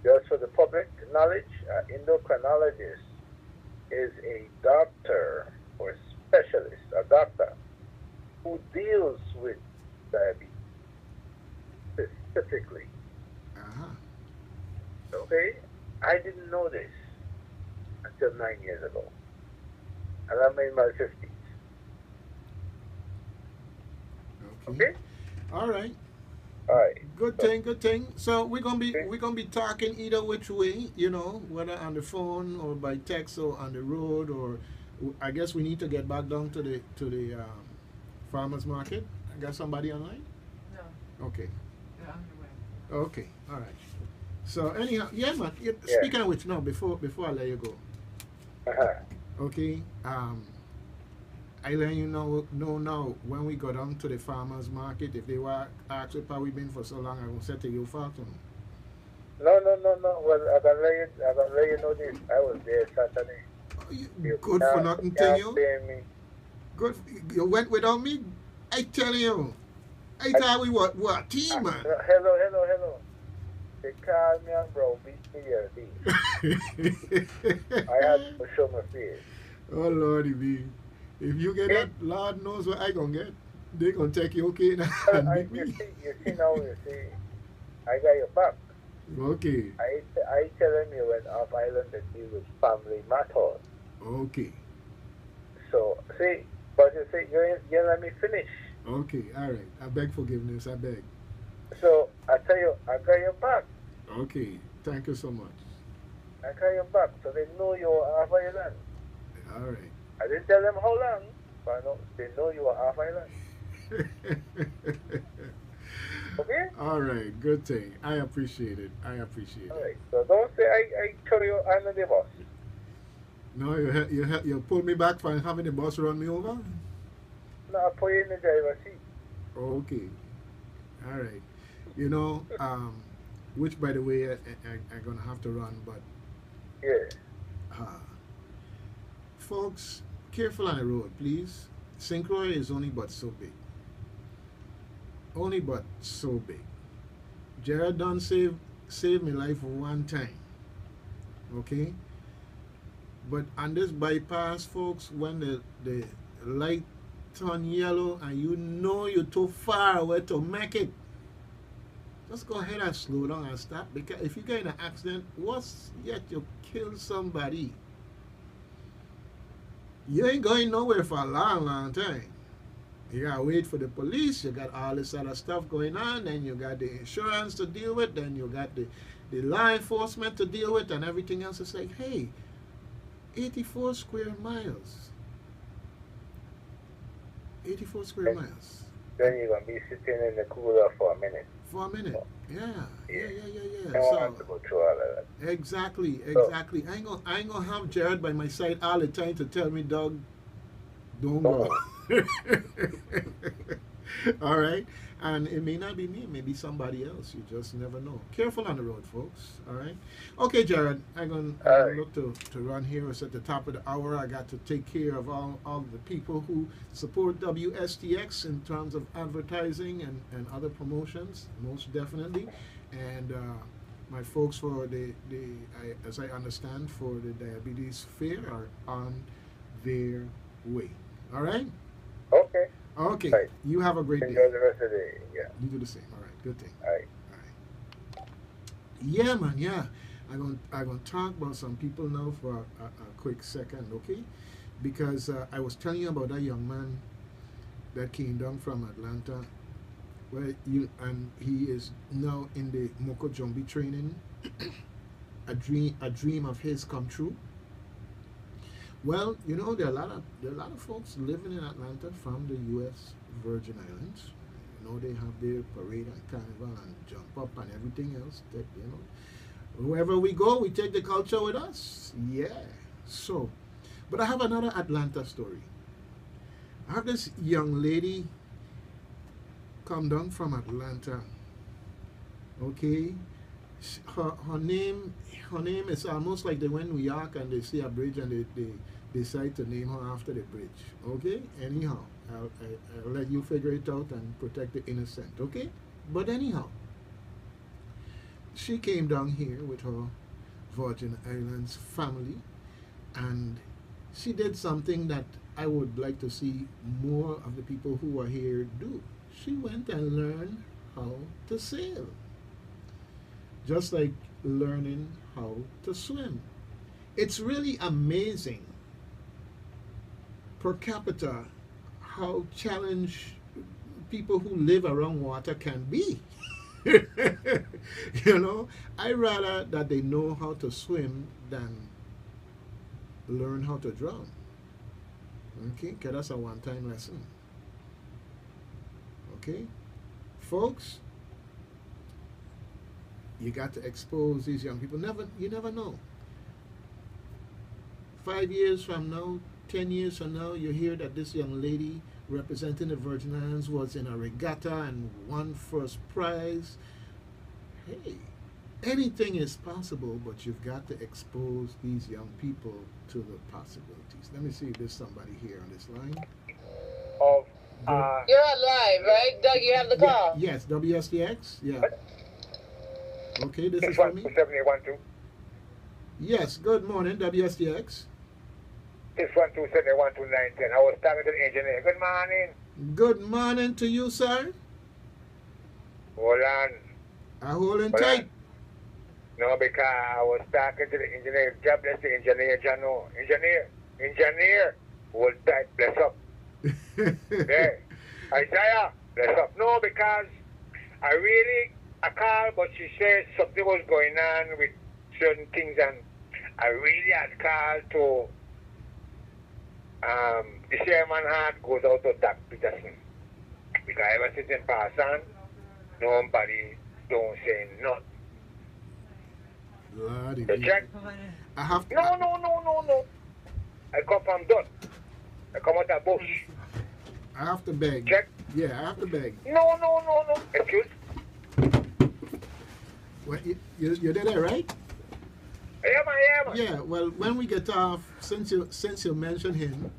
just for the public knowledge, endocrinologist is a doctor or specialist, a doctor who deals with diabetes specifically. Uh-huh. Okay? I didn't know this until 9 years ago. And I'm in my 50s. Okay? All right. All right. Good thing, good thing. So we're gonna be talking either which way, whether on the phone or by text or on the road, or I guess we need to get back down to the farmers market. I got somebody online. No, Okay. they're on the way. Okay. All right. So anyhow, yeah, man. Yeah. Speaking of which, now before I let you go, Uh-huh. okay. I let you know now when we go down to the farmers market, if they were actually probably been for so long, I will say to you for them. No. Well, I can let you know this. I was there Saturday. Good for nothing, tell you. Pay me. Good. You went without me. I tell you. I thought we were what team, man. Hello. They called me and bro beat me the other day. I had to show my face. Oh Lordy me. If you get that, Lord knows what I gonna get. They gonna take you okay now and beat me. You see, I got your back. Okay. I tell them you went off island to deal with family matters. Okay. So, see, but you see, you let me finish. Okay, all right. I beg forgiveness. I beg. So, I tell you, I got your back. Okay. Thank you so much. I got your back, so they know you're off island. All right. I didn't tell them how long, but I know, they know you are off island. Okay? All right. Good thing. I appreciate it. All right. So don't say I throw you under the bus. No, you pull me back from having the bus run me over? No, I put you in the driver's seat. Okay. All right. Which, by the way, I'm going to have to run, but Yeah. folks, careful on the road, please. St. Croix is only but so big. Only but so big. Jared done saved my life one time. Okay? But on this bypass, folks, when the light turn yellow and you know you're too far away to make it, just go ahead and slow down and stop. Because if you get in an accident, what's yet you kill somebody? You ain't going nowhere for a long, long time. You gotta wait for the police. You got all this other stuff going on. Then you got the insurance to deal with. Then you got the law enforcement to deal with, and everything else. Is like, hey, 84 square miles. 84 square miles. Then you're gonna be sitting in the cooler for a minute. For a minute. Yeah. I don't want to go through all of that. Exactly. I ain't gonna have Jared by my side all the time to tell me, dog, don't go. All right. And it may not be me, it may be somebody else. You just never know. Careful on the road, folks. All right. Okay, Jared. I'm gonna look to run here. It's at the top of the hour. I got to take care of all the people who support WSTX in terms of advertising and other promotions, most definitely. And my folks for as I understand, for the diabetes fair are on their way. All right. Okay. Okay. Right. You have a great day. Enjoy the rest of the day. Yeah. You do the same. All right. Good thing. All right. All right. Yeah, man. Yeah. I'm gonna talk about some people now for a quick second, okay? Because I was telling you about that young man that came down from Atlanta. Well, he is now in the Moko Jumbi training. a dream of his come true. Well, you know, there are a lot of folks living in Atlanta from the U.S. Virgin Islands. You know, they have their parade and carnival and jump up and everything else. That, you know, wherever we go, we take the culture with us. Yeah. So, but I have another Atlanta story. I have this young lady come down from Atlanta. Okay, her name is almost like they went to New York and they see a bridge and they decide to name her after the bridge. Okay, anyhow, I'll let you figure it out and protect the innocent. Okay, but anyhow, she came down here with her Virgin Islands family, and she did something that I would like to see more of the people who are here do. She went and learned how to sail. Just like learning how to swim. It's really amazing per capita how challenged people who live around water can be. You know, I rather that they know how to swim than learn how to drown. Okay, because that's a one-time lesson. Okay, folks, you got to expose these young people. You never know. 5 years from now, 10 years from now, you hear that this young lady representing the Virgin Islands was in a regatta and won first prize. Hey, anything is possible, but you've got to expose these young people to the possibilities. Let me see if there's somebody here on this line. You're on live, right? Doug, you have the call? Yes, WSTX? Yeah. Okay, this is for me? 7812. Yes, good morning, WSTX. 612-712-910. I was talking to the engineer. Good morning. Good morning to you, sir. Hold on. I'm holding tight. No, because I was talking to the engineer. God bless the engineer, Jano. Engineer. Hold tight, bless up. There. Isaiah, bless up. No, because I called, but she said something was going on with certain things, and I really had called to the chairman heart goes out to Doc Peterson. Because ever since in Passan, nobody don't say nothing. Bloody You check? I have to, No. I come from Dot. I come out of bush. I have to beg. Check? Yeah, I have to beg. No. Excuse? Well, you did it right? Yeah, man. Yeah. Well, when we get off, since you mentioned him,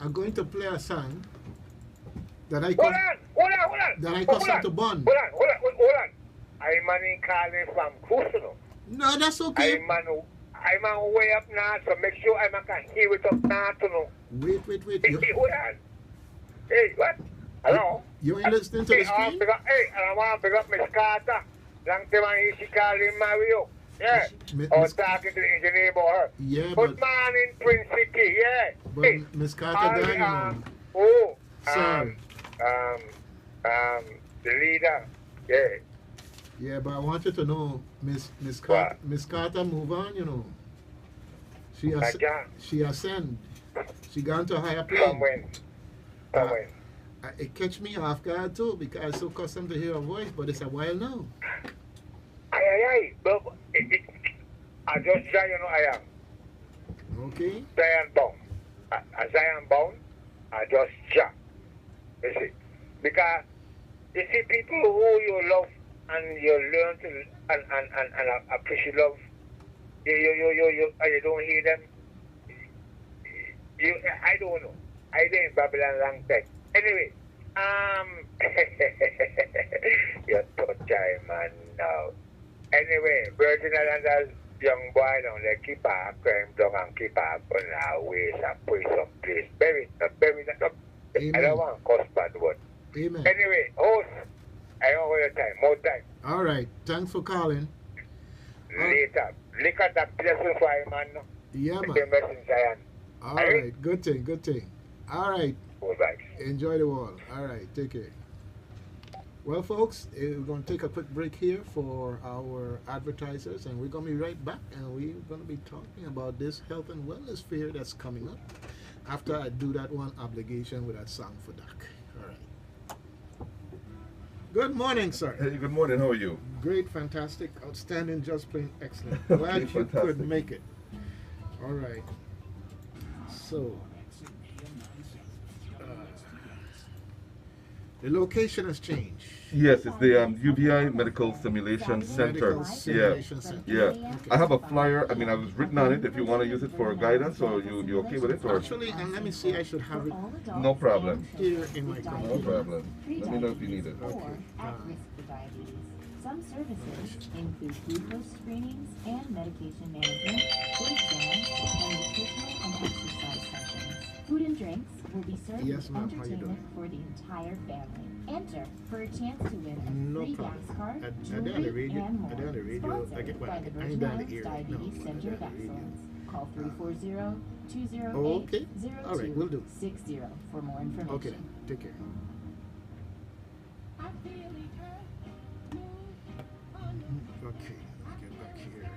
I'm going to play a song that I Hold on. that I custom to Bond. Hold on. I'm calling from Crusoe. No, that's okay. I'm on way up now, so make sure I'm can hear it up now to know. Wait. Hey, hold on. Hey, what? Hello? You ain't listening to Hey, the screen? I want to pick up Miss Carter. Long time I she calling Mario. Yeah. I was talking to the engineer about her. Yeah, Good but morning, Prince City. Yeah. Hey, Miss Carter all gone, you know. oh, Sorry. the leader. Yeah. Yeah, but I want you to know, Miss What? Carter move on, you know. She Again. she ascend. She gone to a higher plane. From when? From when? It catch me off guard too because I'm so accustomed to hear her voice, but it's a while now. Aye. But I just say, you know, I am. Okay. Zion bound. As I am bound, I just jack. You see? Because you see people who you love and you learn to and appreciate love. You don't hear them. I don't know. I been in Babylon long time. Anyway, you're touch man now. Anyway, Virgin Islanders young boy down there keep our crime down and keep our gun our ways and put some place. Bury that up. I don't want to cuss bad word. Amen. Anyway, host, I don't want your time, more time. All right. Thanks for calling. Later. Look at that blessing for him, man. Yeah, man. The message Zion. All right. Good thing. All right. Bye. Enjoy the wall. All right. Take care. Well, folks, we're going to take a quick break here for our advertisers, and we're going to be right back, and we're going to be talking about this health and wellness fair that's coming up after I do that one obligation with that song for Doc. All right. Good morning, sir. Hey, good morning. How are you? Great, fantastic, outstanding, just plain excellent. Glad you fantastic. could make it. All right. So, the location has changed. Yes, it's the UBI Medical Simulation Center. Medical Simulation Center. Yeah. Okay. I have a flyer. I mean, I was written on it. If you want to use it for guidance, or you okay with it? Or Actually, and let me see, I should have it no problem. here in my No computer. problem. Let me know if you need it. Okay. At-risk for diabetes. Some services include glucose screenings and medication management, blood exams, and nutritional and exercise sessions. Food and drinks will be served Yes, with ma'am. How you entertainment doing? for the entire family. Enter for a chance to win a No free problem. gas card, I did on the jewelry, radio. and more. I did on the radio. I Sponsored get what by I the ain't Virgin down the Islands ear. Diabetes No, Center of I did on the radio. Excellence. Call 340-208-0260 Okay. All right, we'll do. for more information. Okay, take care. Okay, let's get back here.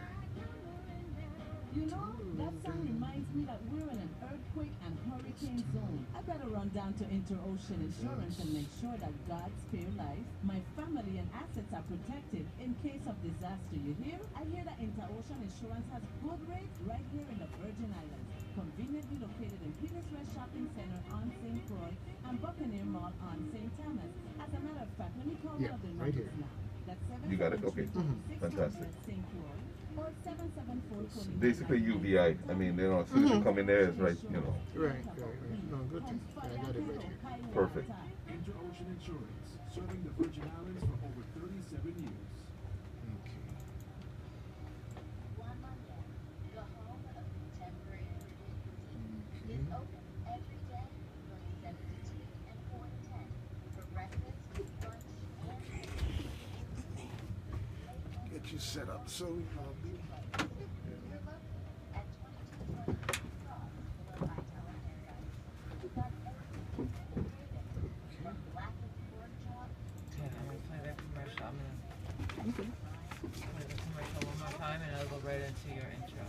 You know, that song reminds me that we're in an earthquake and hurricane zone. I better run down to Interocean Insurance and make sure that God spare life, my family and assets are protected in case of disaster. You hear? I hear that Interocean Insurance has good rates right here in the Virgin Islands, conveniently located in Peters West Shopping Center on St. Croix and Buccaneer Mall on St. Thomas. As a matter of fact, let me call Yeah, one of the right numbers here. now. That's You got it? Okay. 773-4600 Fantastic. St. Croix. Or 774-2999. Basically UBI. I mean, you know, as soon as you come in there, it's right. You know, Right. No, good thing. I got it right here. perfect. Interocean Insurance, serving the Virgin Islands for over 37 years. Okay. The home of contemporary cuisine is open every day from 7 to 2 and 4 to 10 for breakfast, lunch, and Get you set up so I'll be. you're located at 22 across the Whitehall area. We've got everything from blackened pork chop Yeah, I'm gonna play that commercial. I'm gonna play the commercial one more time and I'll go right into your intro.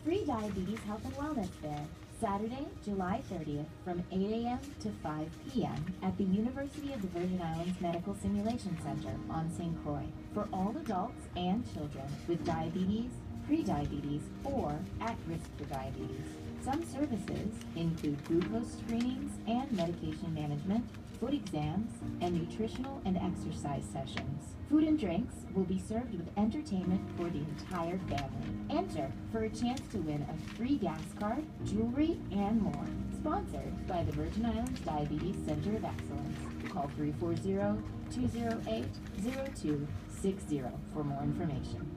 Free Diabetes Health and Wellness Fair, Saturday, July 30th from 8 a.m. to 5 p.m. at the University of the Virgin Islands Medical Simulation Center on St. Croix for all adults and children with diabetes, pre-diabetes, or at risk for diabetes. Some services include glucose screenings and medication management, foot exams, and nutritional and exercise sessions. Food and drinks will be served with entertainment for the entire family. Enter for a chance to win a free gas card, jewelry, and more. Sponsored by the Virgin Islands Diabetes Center of Excellence. Call 340-208-0260 for more information.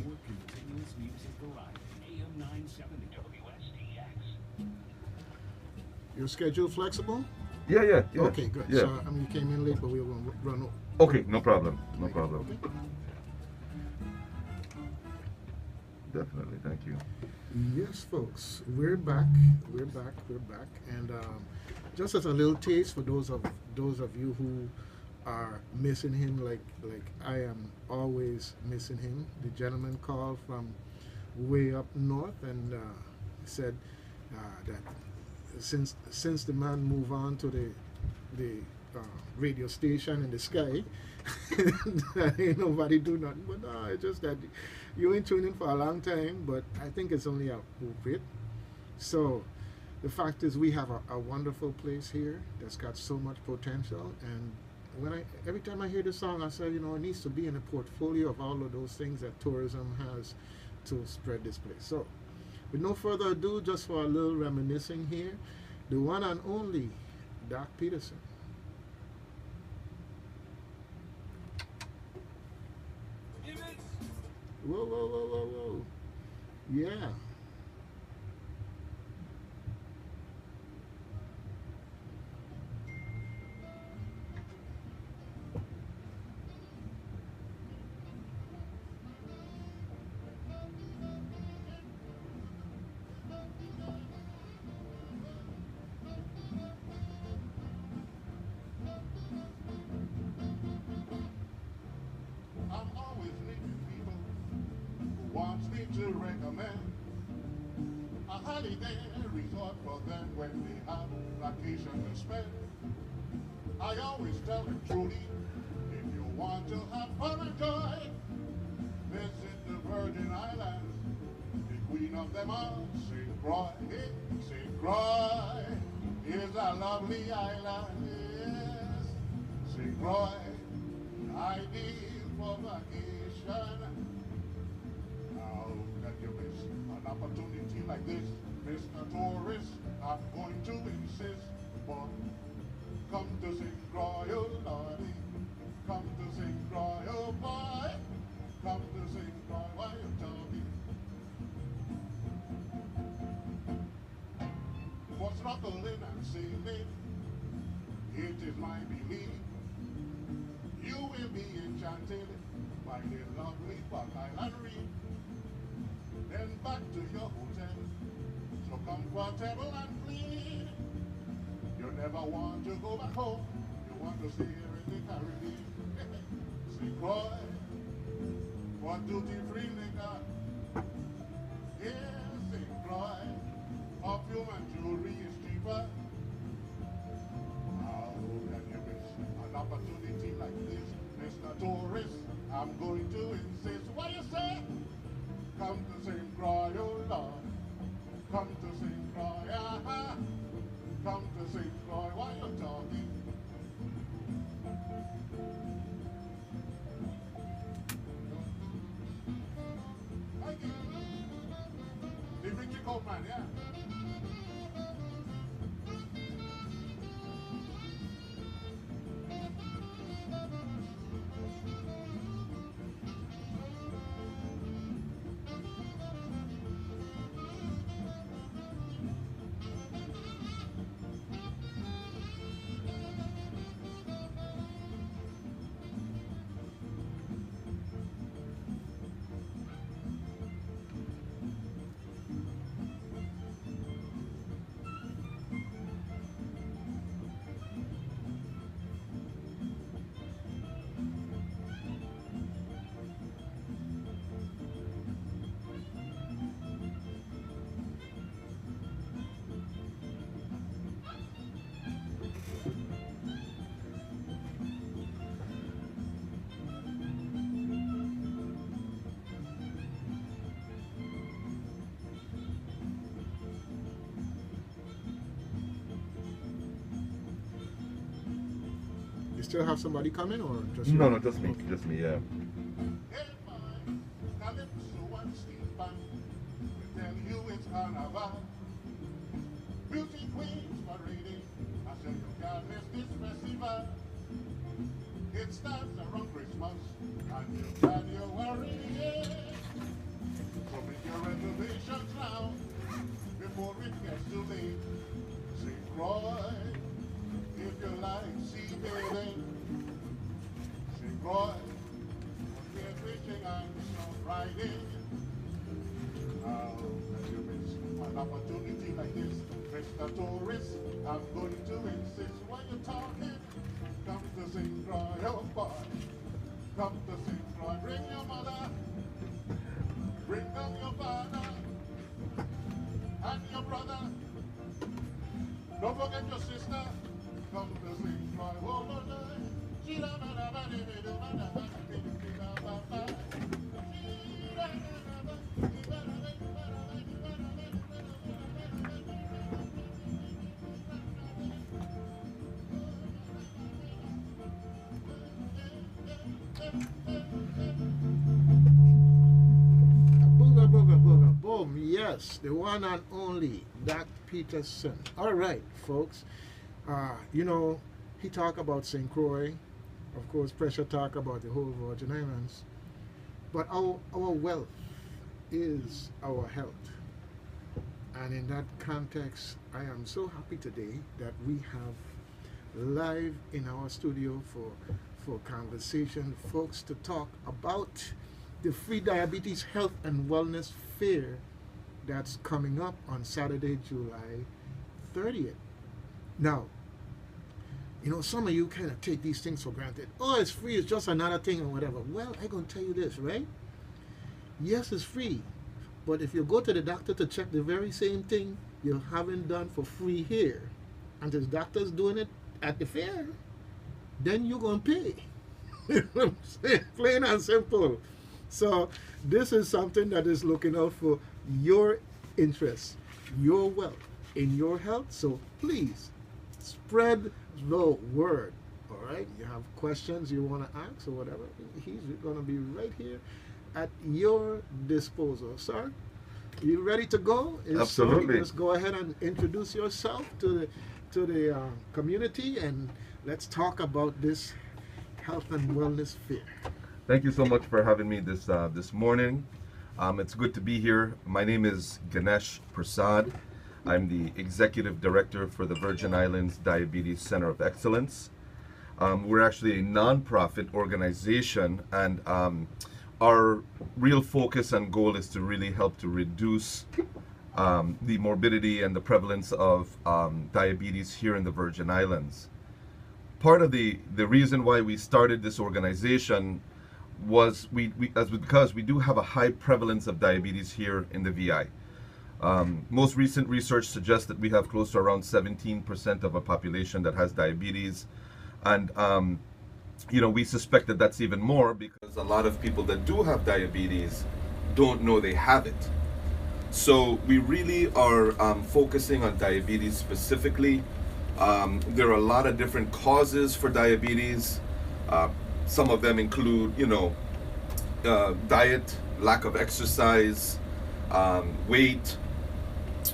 More continuous music variety. AM 970 WSTX. Your schedule flexible? Yeah, yeah, yeah. Okay, good. Yeah. So, I mean, you came in late, but we will run over. Okay, no problem. No problem. Okay. Definitely. Thank you. Yes, folks, we're back. We're back. We're back. And just as a little taste for those of you who are missing him, like I am always missing him. The gentleman called from way up north and said that since the man moved on to the radio station in the sky, that ain't nobody do nothing. But no, it's just that you ain't tuning for a long time. But I think it's only a bit. So the fact is, we have a wonderful place here that's got so much potential. And every time I hear the song, I say, it needs to be in a portfolio of all of those things that tourism has to spread this place. So, with no further ado, just for a little reminiscing here, the one and only Doc Peterson. Whoa, whoa, whoa, whoa, whoa. Yeah. I'm always meeting people who wants me to recommend a holiday resort for them when they have vacation to spend. I always tell them truly, if you want to have fun and joy, visit the Virgin Islands, the queen of them all, St. Croix. St. Croix is a lovely island, yes. St. Croix, ideal for vacation. Now that you miss an opportunity like this, Mr. Tourist, I'm going to insist, but come to St. Croix, oh Lordy, come to St. Croix, oh boy, come to St. Croix, why you talking? For snorkeling and sailing, it is my belief you will be enchanted by the lovely Buck Island Reef. Then back to your hotel, so comfortable and clean. You never want to go back home, you want to stay here in the Caribbean. St. Croix, for duty-free liquor. Yes, St. Croix, perfume and jewelry is cheaper. How can you miss an opportunity like this, Mr. Tourist? I'm going to insist. What you say? Come to St. Croix, oh Lord. Come to St. Croix, aha. Come to St. Croix, why you talking? Thank you. The Richie Coleman, yeah. still have somebody coming or just you? No, no, just me, yeah. Hey, boy, Calypso and Steve Band will tell you it's carnival. Beauty queens parading, I say you can't miss this festival. It starts around Christmas, and you January, yeah. So make your reservations now, before it gets too late. St. Croix, if you like, see bathing. St. Croix, we're fishing and snow riding. How can you miss an opportunity like this? Mr. Tourist, I'm going to insist when you're talking. Come to St. Croix, oh boy. Come to St. Croix, bring your mother. Bring down your father and your brother. Don't forget your sister. Come to St. Croix, oh Lord. Booga, booga, booga, boom. Yes, the one and only Doc Peterson. All right, folks. You know, he talked about St. Croix. Of course, Pressure talk about the whole Virgin Islands. But our wealth is our health. And in that context, I am so happy today that we have live in our studio for conversation, folks, to talk about the Free Diabetes Health and Wellness Fair that's coming up on Saturday, July 30th. Now, you know, some of you kind of take these things for granted. Oh, it's free, it's just another thing or whatever. Well, I'm going to tell you this, right? Yes, it's free. But if you go to the doctor to check the very same thing you haven't done for free here, and this doctor's doing it at the fair, then you're going to pay. You know what I'm saying? Plain and simple. So this is something that is looking out for your interests, your wealth, in your health. So please spread the word. All right? You have questions you want to ask or whatever, he's going to be right here at your disposal, sir. You ready to go? Absolutely. Just go ahead and introduce yourself to the community, and let's talk about this health and wellness fair. Thank you so much for having me this morning. It's good to be here. My name is Ganesh Prasad. I'm the Executive Director for the Virgin Islands Diabetes Center of Excellence. We're actually a non-profit organization, and our real focus and goal is to really help to reduce the morbidity and the prevalence of diabetes here in the Virgin Islands. Part of the reason why we started this organization was because we do have a high prevalence of diabetes here in the VI. Most recent research suggests that we have close to around 17% of a population that has diabetes, and you know, we suspect that that's even more because a lot of people that do have diabetes don't know they have it. So we really are focusing on diabetes specifically. There are a lot of different causes for diabetes. Some of them include, you know, diet, lack of exercise, weight.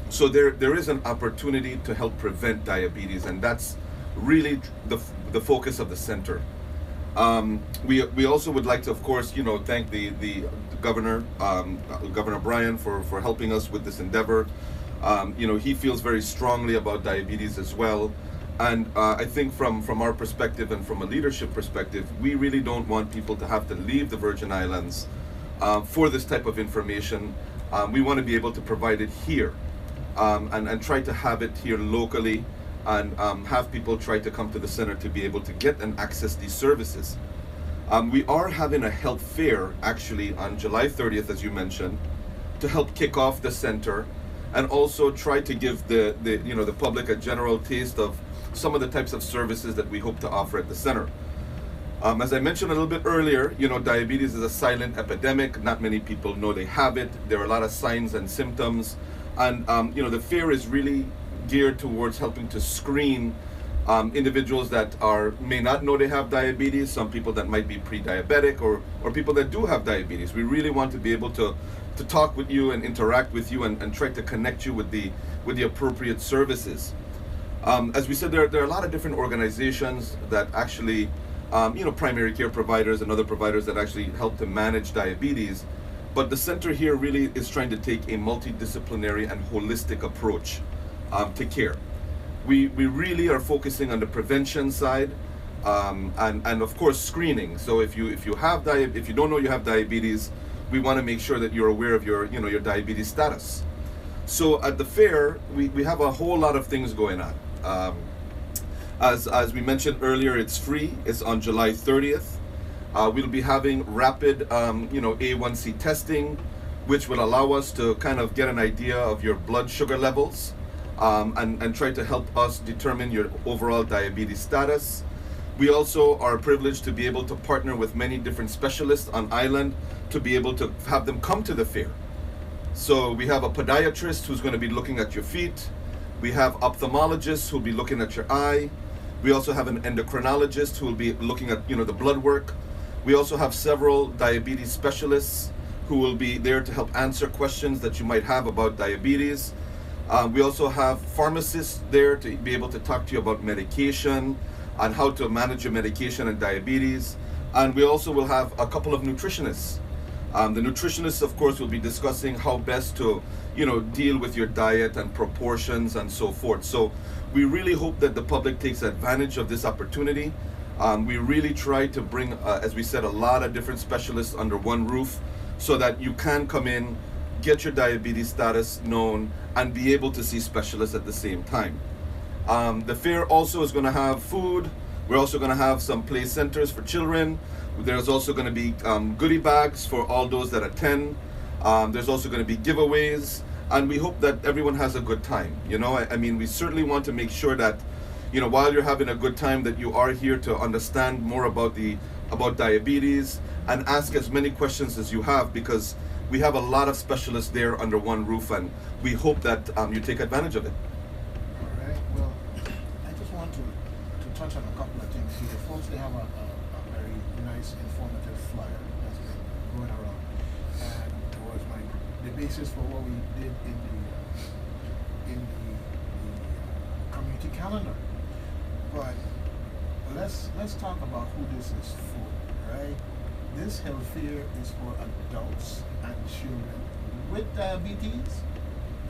So there is an opportunity to help prevent diabetes, and that's really the focus of the center. We also would like to, of course, you know, thank the governor, Governor Bryan, for helping us with this endeavor. You know, he feels very strongly about diabetes as well. And I think from our perspective and from a leadership perspective, we really don't want people to have to leave the Virgin Islands for this type of information. We want to be able to provide it here and try to have it here locally, and have people try to come to the center to be able to get and access these services. We are having a health fair actually on July 30th, as you mentioned, to help kick off the center and also try to give the public a general taste of some of the types of services that we hope to offer at the center. As I mentioned a little bit earlier, you know, diabetes is a silent epidemic. Not many people know they have it. There are a lot of signs and symptoms, and you know, the fair is really geared towards helping to screen individuals that may not know they have diabetes, some people that might be pre-diabetic, or people that do have diabetes. We really want to be able to talk with you and interact with you and try to connect you with the appropriate services. As we said, there are a lot of different organizations that actually, primary care providers and other providers that actually help to manage diabetes. But the center here really is trying to take a multidisciplinary and holistic approach to care. We really are focusing on the prevention side, and of course screening. So if you don't know you have diabetes, we want to make sure that you're aware of your diabetes status. So at the fair, we have a whole lot of things going on. As we mentioned earlier, it's free. It's on July 30th. We'll be having rapid A1C testing, which will allow us to kind of get an idea of your blood sugar levels, and try to help us determine your overall diabetes status. We also are privileged to be able to partner with many different specialists on island to be able to have them come to the fair. So we have a podiatrist who's going to be looking at your feet. We have ophthalmologists who'll be looking at your eye. We also have an endocrinologist who will be looking at the blood work. We also have several diabetes specialists who will be there to help answer questions that you might have about diabetes. We also have pharmacists there to be able to talk to you about medication and how to manage your medication and diabetes. And we also will have a couple of nutritionists. The nutritionists, of course, will be discussing how best to, deal with your diet and proportions and so forth. So we really hope that the public takes advantage of this opportunity. We really try to bring, as we said, a lot of different specialists under one roof so that you can come in, get your diabetes status known, and be able to see specialists at the same time. The fair also is going to have food. We're also going to have some play centers for children. There's also going to be goodie bags for all those that attend. There's also going to be giveaways, and we hope that everyone has a good time. I mean, we certainly want to make sure that, while you're having a good time, that you are here to understand more about diabetes and ask as many questions as you have, because we have a lot of specialists there under one roof, and we hope that you take advantage of it. All right. Well, I just want to touch on a couple of things here. Folks, they have a very nice, informative flyer that's been going around, and it was the basis for what we did in the community calendar. But let's talk about who this is for, right? This health fair is for adults and children with diabetes,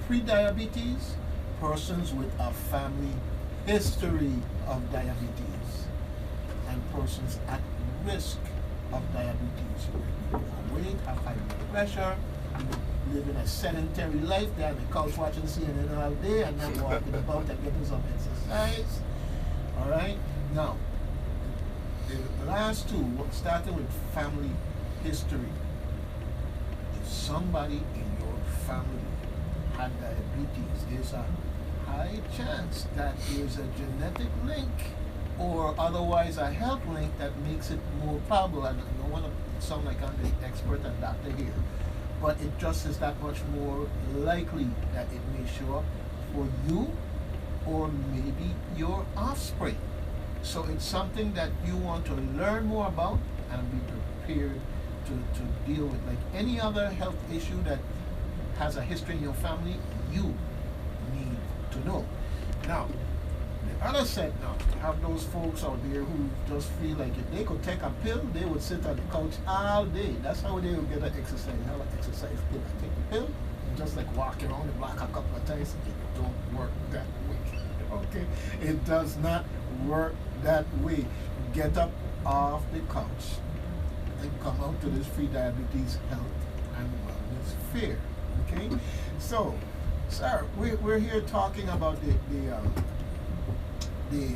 pre-diabetes, persons with a family history of diabetes, and persons at risk of diabetes who are overweight, have high blood pressure, living a sedentary life. They're on the couch watching CNN all day and not walking about and getting some exercise. All right? Now, the last two, starting with family history. If somebody in your family had diabetes, there's a high chance that there's a genetic link or otherwise a health link that makes it more probable. And I don't want to sound like I'm the expert and doctor here, but it just is that much more likely that it may show up for you or maybe your offspring. So it's something that you want to learn more about and be prepared to deal with. Like any other health issue that has a history in your family, you need to know. Now, the other side now, you have those folks out there who just feel like if they could take a pill, they would sit on the couch all day. That's how they would get an exercise. Have an exercise pill. I take the pill and just like walk around the block a couple of times. It don't work that way. Okay? It does not work that way. Get up off the couch and come out to this free diabetes health and wellness fair. Okay? So, sir, we're here talking about the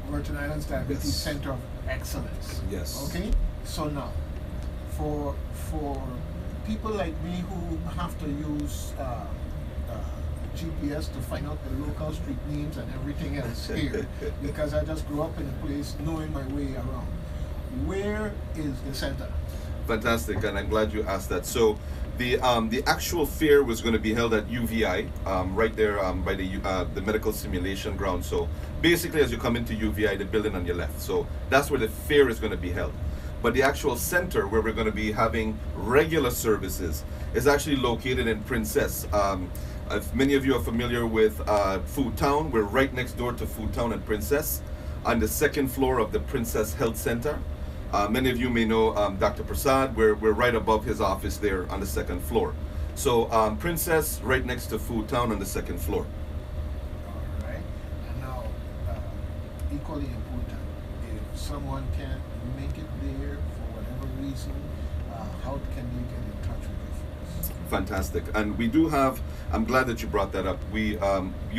Virgin Islands Diabetes Center of Excellence. Yes. Okay? So now, for people like me who have to use GPS to find out the local street names and everything else here, because I just grew up in a place knowing my way around. Where is the center? Fantastic, and I'm glad you asked that. So the actual fair was going to be held at UVI, right there by the medical simulation ground. So basically as you come into UVI, the building on your left. So that's where the fair is going to be held. But the actual center where we're going to be having regular services is actually located in Princess. If many of you are familiar with Food Town, we're right next door to Food Town and Princess on the second floor of the Princess Health Center. Many of you may know Dr. Prasad. We're right above his office there on the second floor. So Princess right next to Food Town on the second floor. All right. And now, equally important, if someone can't make it there for whatever reason, how can you get in touch with you folks? Fantastic. And we do have, I'm glad that you brought that up. You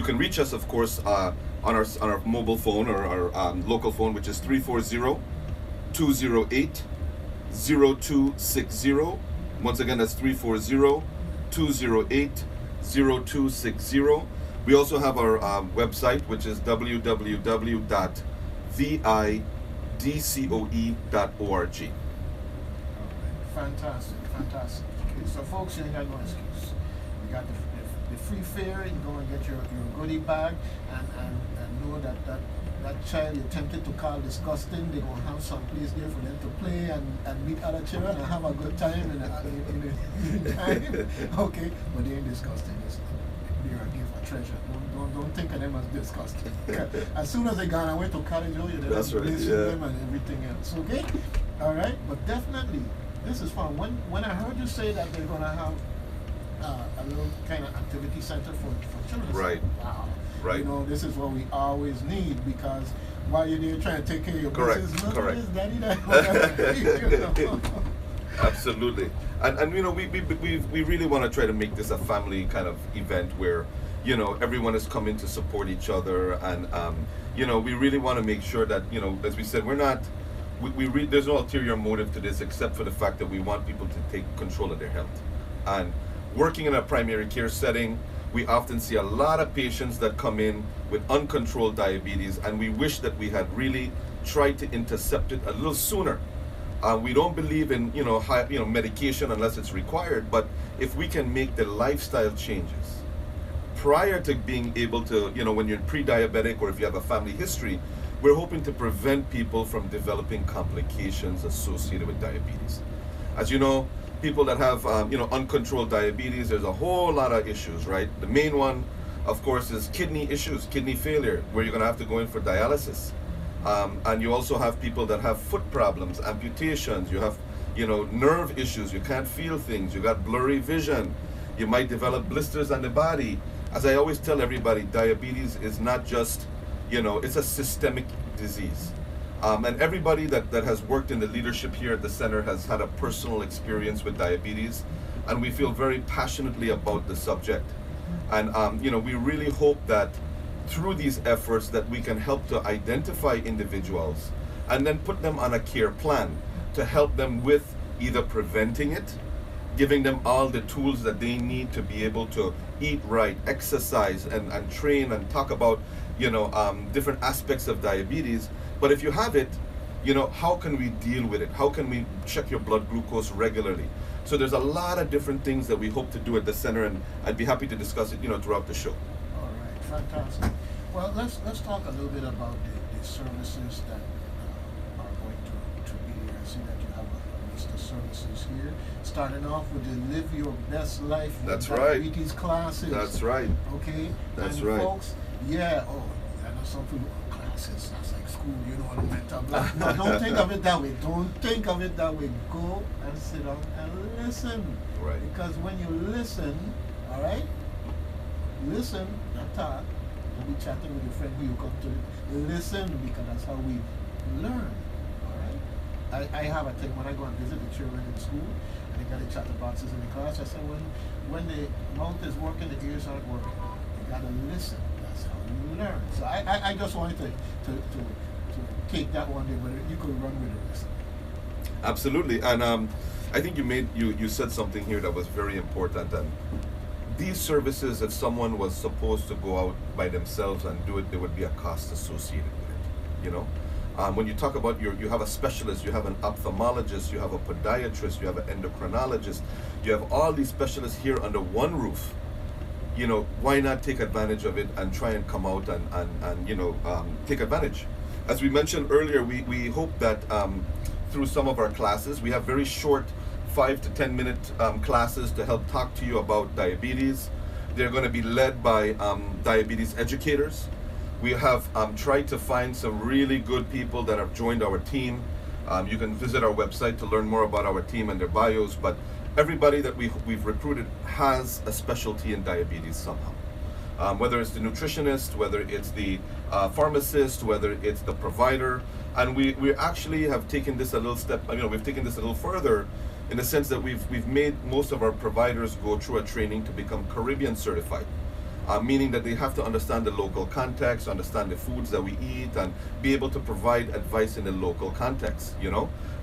can reach us, of course, on our mobile phone or our local phone, which is 340-208-0260. Once again, that's 340-208-0260. We also have our website, which is www.vidcoe.org. Fantastic, fantastic. Okay, so folks, you ain't got no excuse. You got the free fare, you go and get your goodie bag, and know that child you're tempted to call disgusting, they're going to have some place there for them to play and meet other children and have a good time in the time. Okay, but they ain't disgusting. They're a gift, a treasure. Don't think of them as disgusting. As soon as they gone away to college, you're that's right, them and everything else. Okay? All right? But definitely, this is fun. When I heard you say that they're going to have a little kind of activity center for children. Right. Wow. Right. You know, this is what we always need, because while you're there trying to take care of your business, Correct. This, daddy, that, you know. Absolutely. And you know, we really want to try to make this a family kind of event where, you know, everyone is coming to support each other, and you know, we really want to make sure that, you know, as we said, we're not there's no ulterior motive to this except for the fact that we want people to take control of their health. And working in a primary care setting, we often see a lot of patients that come in with uncontrolled diabetes, and we wish that we had really tried to intercept it a little sooner. We don't believe in medication unless it's required, but if we can make the lifestyle changes prior to being able to, you know, when you're pre-diabetic or if you have a family history, we're hoping to prevent people from developing complications associated with diabetes. As you know, people that have uncontrolled diabetes, there's a whole lot of issues, right? The main one, of course, is kidney issues, kidney failure, where you're going to have to go in for dialysis. And you also have people that have foot problems, amputations. You have, you know, nerve issues. You can't feel things. You got blurry vision. You might develop blisters on the body. As I always tell everybody, diabetes is not just, you know, it's a systemic disease. And everybody that has worked in the leadership here at the center has had a personal experience with diabetes, and we feel very passionately about the subject. And you know, we really hope that through these efforts that we can help to identify individuals and then put them on a care plan to help them with either preventing it, giving them all the tools that they need to be able to eat right, exercise, and train and talk about, you know, different aspects of diabetes. But if you have it, you know, how can we deal with it? How can we check your blood glucose regularly? So there's a lot of different things that we hope to do at the center, and I'd be happy to discuss it, you know, throughout the show. All right, fantastic. Well, let's talk a little bit about the services that are going to be here. I see that you have a list of services here. Starting off with the Live Your Best Life with Diabetes classes. That's right. Okay. That's and right. Folks, yeah. Oh, I know some people. Classes. That's like school. You know, the mental block. No, don't think of it that way. Don't think of it that way. Go and sit down and listen. Right. Because when you listen, all right, listen, not talk. Don't be chatting with your friend who you come to. Listen, because that's how we learn. All right. I have a thing when I go and visit the children in school, and they got the chatter boxes in the class. I say when the mouth is working, the ears aren't working. You gotta listen. That's how you learn. So I just wanted to take that one day, but you could run with the rest. Absolutely. And I think you said something here that was very important. And these services, if someone was supposed to go out by themselves and do it, there would be a cost associated with it. You know, when you talk about you have a specialist, you have an ophthalmologist, you have a podiatrist, you have an endocrinologist, you have all these specialists here under one roof. why not take advantage of it and try and come out and take advantage. As we mentioned earlier, we hope that through some of our classes, we have very short 5 to 10 minute classes to help talk to you about diabetes. They're going to be led by diabetes educators. We have tried to find some really good people that have joined our team. You can visit our website to learn more about our team and their bios, but everybody that we've recruited has a specialty in diabetes somehow. Whether it's the nutritionist, whether it's the pharmacist, whether it's the provider. And we actually have taken this a little step, we've taken this a little further in the sense that we've made most of our providers go through a training to become Caribbean certified. Meaning that they have to understand the local context, understand the foods that we eat, and be able to provide advice in the local context,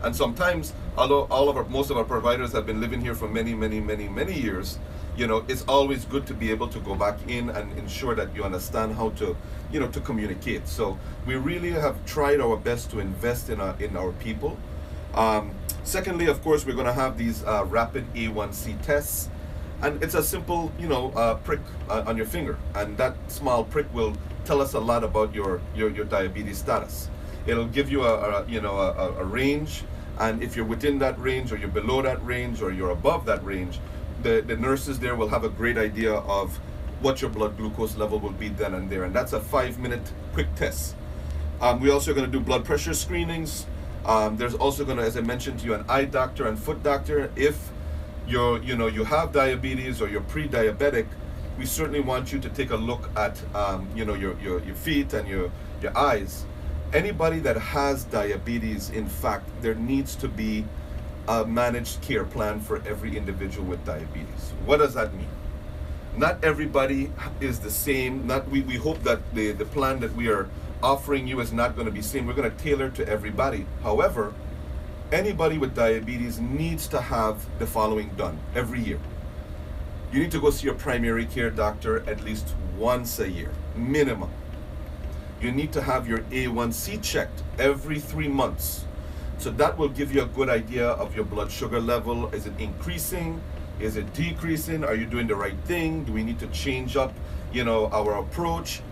And sometimes, although most of our providers have been living here for many, many, many, many years, it's always good to be able to go back in and ensure that you understand how to, to communicate. So we really have tried our best to invest in our people. Secondly, of course, we're going to have these rapid A1C tests. And it's a simple, prick on your finger, and that small prick will tell us a lot about your diabetes status. It'll give you a range, and if you're within that range, or you're below that range, or you're above that range, the nurses there will have a great idea of what your blood glucose level will be then and there, and that's a 5-minute quick test. We're also going to do blood pressure screenings. There's also going to, as I mentioned to you, an eye doctor and foot doctor. If you have diabetes or you're pre-diabetic, we certainly want you to take a look at your feet and your eyes. Anybody that has diabetes, in fact, there needs to be a managed care plan for every individual with diabetes. What does that mean? Not everybody is the same. We hope that the plan that we are offering you is not going to be the same. We're going to tailor to everybody. However, anybody with diabetes needs to have the following done every year. You need to go see your primary care doctor at least once a year, minimum. You need to have your A1C checked every 3 months. So that will give you a good idea of your blood sugar level. Is it increasing? Is it decreasing? Are you doing the right thing? Do we need to change up, our approach?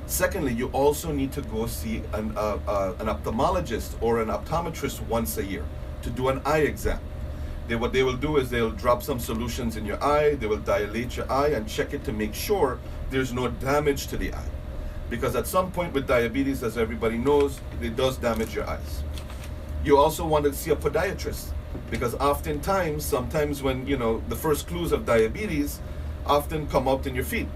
Secondly, you also need to go see an ophthalmologist or an optometrist once a year to do an eye exam. What they will do is they'll drop some solutions in your eye, they will dilate your eye and check it to make sure there's no damage to the eye. Because at some point with diabetes, as everybody knows, it does damage your eyes. You also want to see a podiatrist, because sometimes when, the first clues of diabetes often come out in your feet.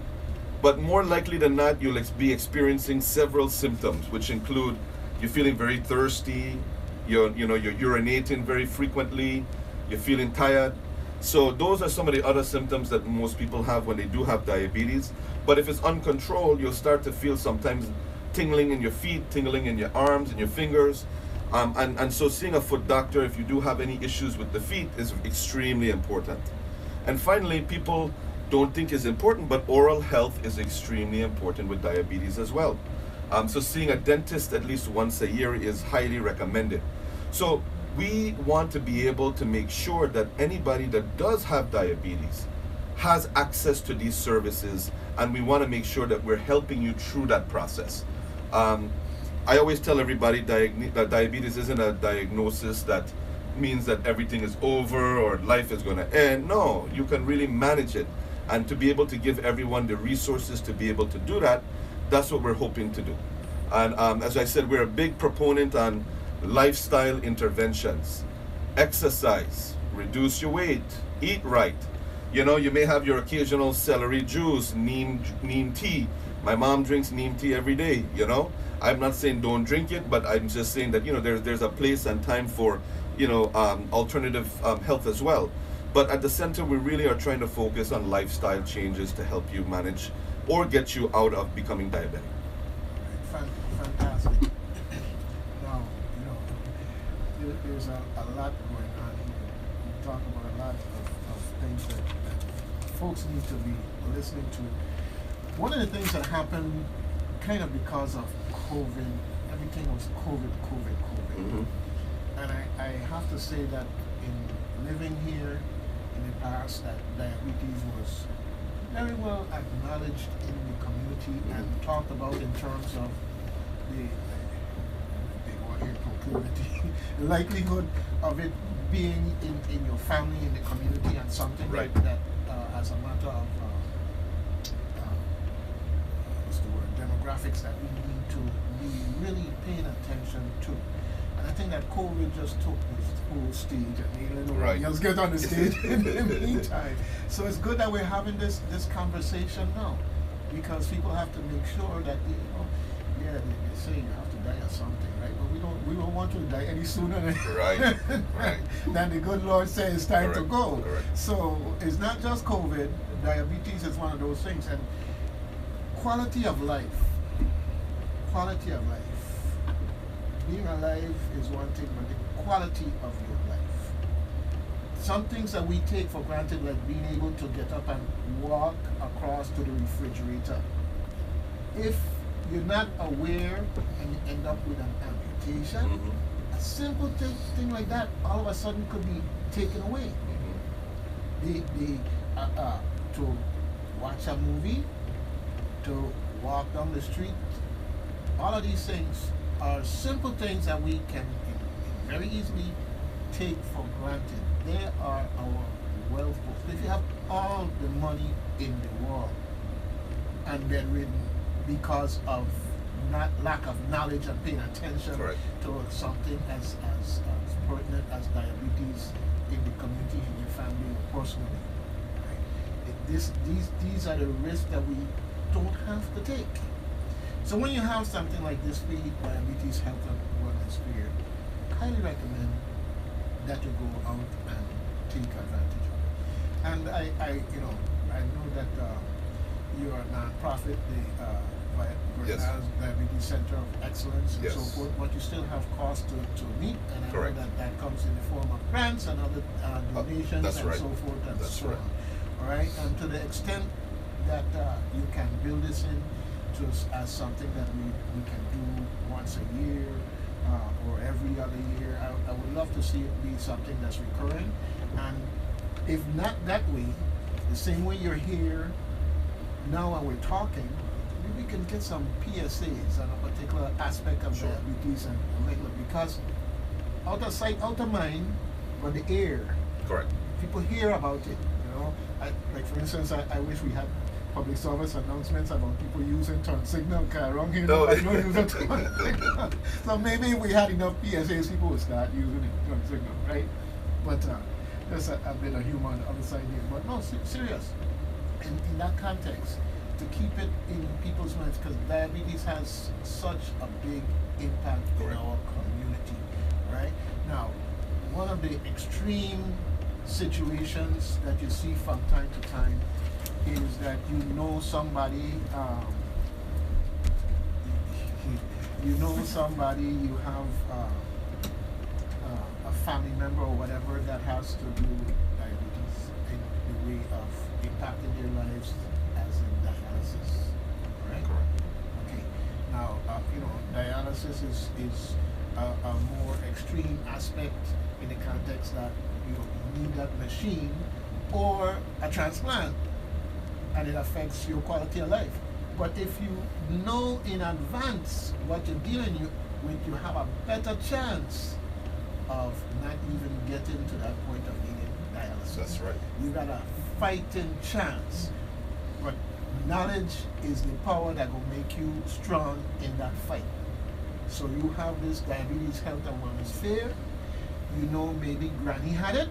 But more likely than not, you'll be experiencing several symptoms, which include you're feeling very thirsty, you're urinating very frequently, you're feeling tired. So those are some of the other symptoms that most people have when they do have diabetes. But if it's uncontrolled, you'll start to feel sometimes tingling in your feet, tingling in your arms and your fingers. And so seeing a foot doctor if you do have any issues with the feet is extremely important. And finally, people don't think is important, but oral health is extremely important with diabetes as well. So seeing a dentist at least once a year is highly recommended. So we want to be able to make sure that anybody that does have diabetes has access to these services, and we want to make sure that we're helping you through that process. I always tell everybody that diabetes isn't a diagnosis that means that everything is over or life is going to end. No, you can really manage it. And to be able to give everyone the resources to be able to do that, that's what we're hoping to do. And as I said, we're a big proponent on lifestyle interventions. Exercise, reduce your weight, eat right. You may have your occasional celery juice, neem tea. My mom drinks neem tea every day, I'm not saying don't drink it, but I'm just saying that, there's a place and time for, alternative health as well. But at the center, we really are trying to focus on lifestyle changes to help you manage or get you out of becoming diabetic. Fantastic. Now, there's a lot going on here. We talk about a lot of things that folks need to be listening to. One of the things that happened kind of because of COVID, everything was COVID. Mm-hmm. And I have to say that in living here in the past, that diabetes was very well acknowledged in the community and talked about in terms of the big word here, proclivity, the likelihood of it being in your family, in the community, and something Right. that as a matter of what's the word, demographics that we need to be really paying attention to. And I think that COVID just took this whole stage and they let nobody else get on the stage in the meantime. So it's good that we're having this conversation now, because people have to make sure that they say you have to die of something, right? But we don't want to die any sooner than than the good Lord says it's time to go. So it's not just COVID. Diabetes is one of those things, and quality of life. Quality of life. Being alive is one thing, but the quality of your life. Some things that we take for granted, like being able to get up and walk across to the refrigerator. If you're not aware and you end up with an amputation, a simple thing like that all of a sudden could be taken away. To watch a movie, to walk down the street, all of these things are simple things that we can very easily take for granted. They are our wealth books. If you have all the money in the world and bedridden because of lack of knowledge and paying attention to something as pertinent as diabetes in the community, in your family, or personally, these are the risks that we don't have to take. So when you have something like this free diabetes health and wellness fair, I highly recommend that you go out and take advantage of it. And I know that you're a non-profit, the Diabetes Center of Excellence and so forth, but you still have costs to meet, and I know that comes in the form of grants and other donations and so forth and so on. All right, and to the extent that you can build this in as something that we can do once a year or every other year, I would love to see it be something that's recurring. And if not that way, the same way you're here now and we're talking, maybe we can get some PSAs on a particular aspect of diabetes and regular, because out of sight, out of mind, but the air. Correct. People hear about it, you know. Like for instance, I wish we had public service announcements about people using turn signal, because around here nobody knows use a turn signal. So maybe if we had enough PSAs, people would start using the turn signal, right? But there's a bit of humor on the other side here. But no, serious. In that context, to keep it in people's minds, because diabetes has such a big impact in our community, right? Now, one of the extreme situations that you see from time to time is that you know somebody, you have a family member or whatever that has to do with diabetes in the way of impacting their lives as in dialysis, right? Okay. Now, dialysis is a more extreme aspect in the context that you need that machine or a transplant, and it affects your quality of life. But if you know in advance what you're dealing with, you have a better chance of not even getting to that point of needing dialysis. That's right. You got a fighting chance. But knowledge is the power that will make you strong in that fight. So you have this diabetes health and wellness fair. You know maybe granny had it,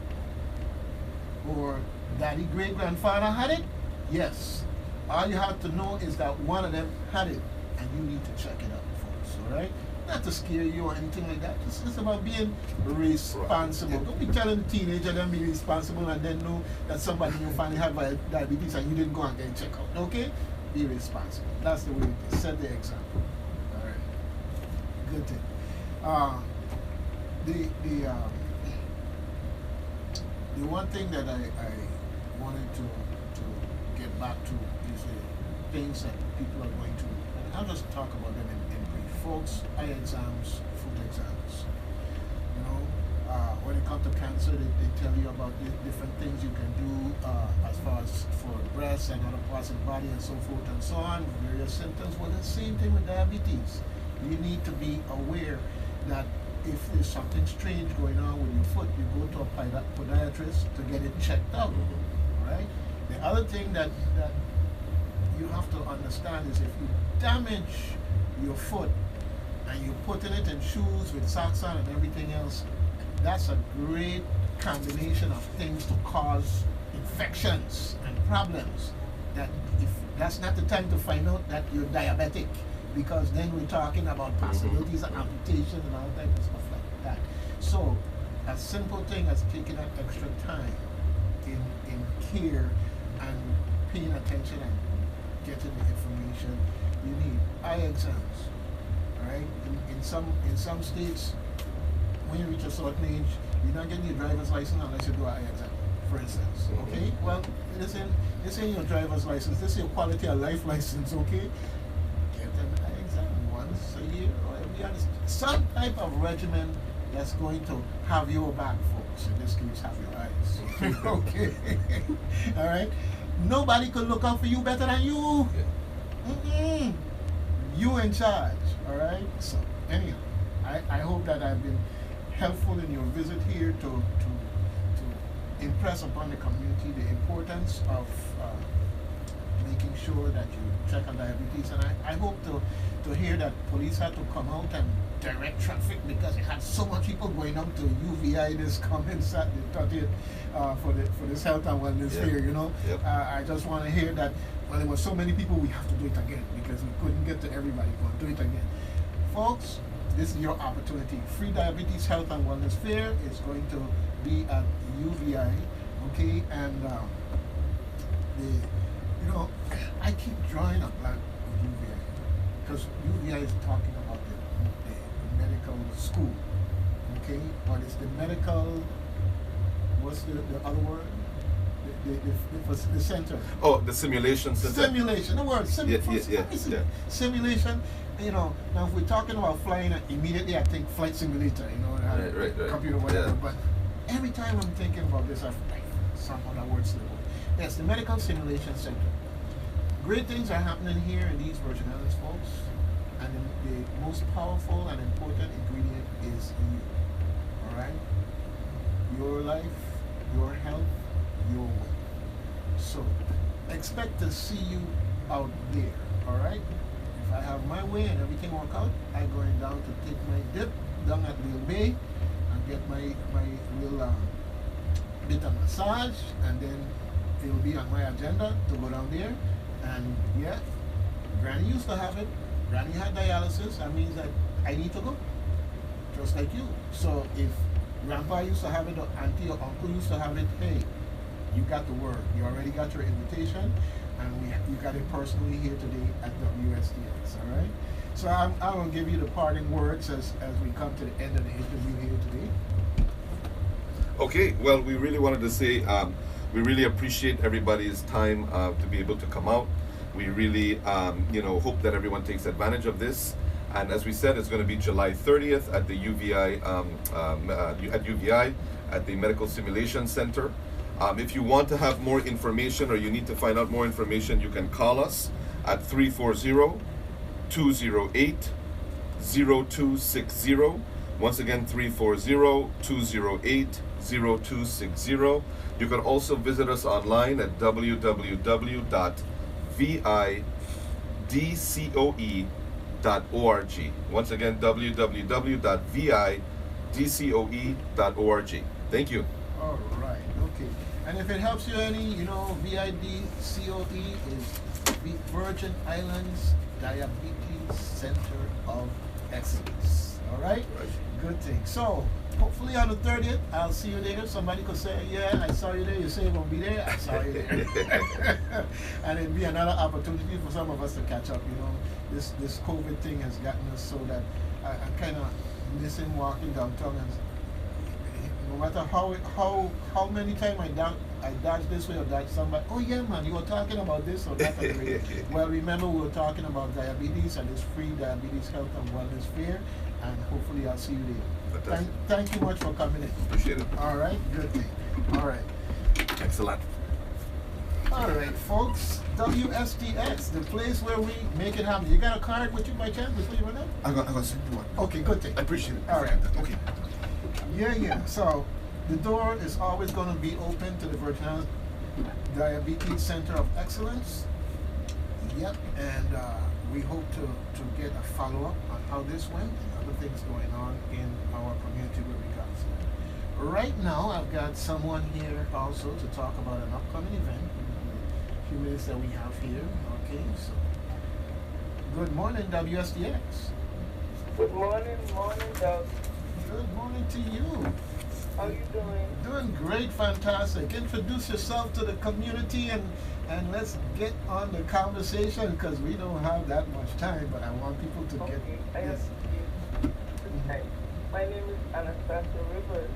or daddy great-grandfather had it. Yes. All you have to know is that one of them had it, and you need to check it out, folks, all right? Not to scare you or anything like that. It's about being responsible. Don't be telling the teenager them be responsible and then know that somebody in your family had diabetes and you didn't go and get checked out, okay? Be responsible. That's the way it is. Set the example. All right. Good thing. The one thing that I wanted to get back to is the things that people are going to, and I'll just talk about them in brief. Folks, eye exams, foot exams. You know, when it comes to cancer so they tell you about the different things you can do as far as for breasts and other parts of the body and so forth and so on, various symptoms. Well, the same thing with diabetes. You need to be aware that if there's something strange going on with your foot, you go to a podiatrist to get it checked out, right? The other thing that you have to understand is if you damage your foot and you're putting it in shoes with socks on and everything else, that's a great combination of things to cause infections and problems. That if that's not the time to find out that you're diabetic, because then we're talking about possibilities of amputation and all types of stuff like that. So a simple thing as taking that extra time in care and paying attention and getting the information, you need eye exams. Right? In some states, when you reach a certain age, you're not getting your driver's license unless you do an eye exam, for instance. Okay? Well, this ain't your driver's license. This is your quality of life license. Okay? Get an eye exam once a year or every other. Some type of regimen that's going to have your back, folks. In this case, have your eyes. Okay? All right? Nobody could look out for you better than you. You in charge. All right. So anyhow, I hope that I've been helpful in your visit here to impress upon the community the importance of making sure that you check on diabetes. And I hope to hear that police had to come out and direct traffic because it had so much people going up to UVI this coming Saturday 30th for this health and wellness fair. You know, I just want to hear that. Well, there were so many people, we have to do it again because we couldn't get to everybody. But do it again. Folks, this is your opportunity. Free Diabetes Health and Wellness Fair is going to be at UVI, okay? And I keep drawing a blank with UVI because UVI is talking about the medical school, okay? But it's the medical, what's the other word? The center. Oh, the simulation center. Simulation. The word simulation. You know, now if we're talking about flying, immediately I think flight simulator. You know, right. Computer, whatever. But every time I'm thinking about this, I find some other words slip away. Yes, the medical simulation center. Great things are happening here in these Virgin Islands, folks. And the most powerful and important ingredient is you. All right. Your life, your health, your way. So expect to see you out there, all right? If I have my way and everything work out, I'm going down to take my dip down at Whale Bay and get my little bit of massage, and then it will be on my agenda to go down there. And yeah, Granny used to have it. Granny had dialysis. That means that I need to go, just like you. So if Grandpa used to have it, or Auntie or Uncle used to have it, hey, you got the word. You already got your invitation, and you got it personally here today at WSTX, all right? So I'm going to give you the parting words as we come to the end of the interview here today. Okay, well, we really wanted to say we really appreciate everybody's time to be able to come out. We really, hope that everyone takes advantage of this. And as we said, it's going to be July 30th at the UVI, at the Medical Simulation Center. If you want to have more information or you need to find out more information, you can call us at 340-208-0260. Once again, 340-208-0260. You can also visit us online at www.vidcoe.org. Once again, www.vidcoe.org. Thank you. All right, okay. And if it helps you any, VIDCOE is Virgin Islands Diabetes Center of Excellence. All right? Good thing. So, hopefully on the 30th, I'll see you there. Somebody could say, yeah, I saw you there. You say you're going to be there. I saw you there. And it'll be another opportunity for some of us to catch up. This COVID thing has gotten us so that I'm kind of missing walking downtown. And no matter how many times I dodge this way or dodge somebody, oh yeah man, you were talking about this or that. Well, remember we were talking about diabetes and this free diabetes health and wellness fair, and hopefully I'll see you there. Thank you much for coming in. Appreciate it. All right, good thing. All right. Thanks a lot. All right, folks. WSTX, the place where we make it happen. You got a card with you by chance before you run out? I'm gonna send you one. Okay, good thing. I appreciate it. All right. Okay. Yeah. So the door is always going to be open to the Virgin Islands Diabetes Center of Excellence. Yep, and we hope to get a follow-up on how this went and other things going on in our community with regards to that. Right now, I've got someone here also to talk about an upcoming event. A few minutes that we have here. Okay, so good morning, WSTX. Good morning, Doug. Good morning to you. How you doing? Doing great, fantastic. Introduce yourself to the community and let's get on the conversation because we don't have that much time, but I want people to get this. Hi. My name is Anastasia Rivers.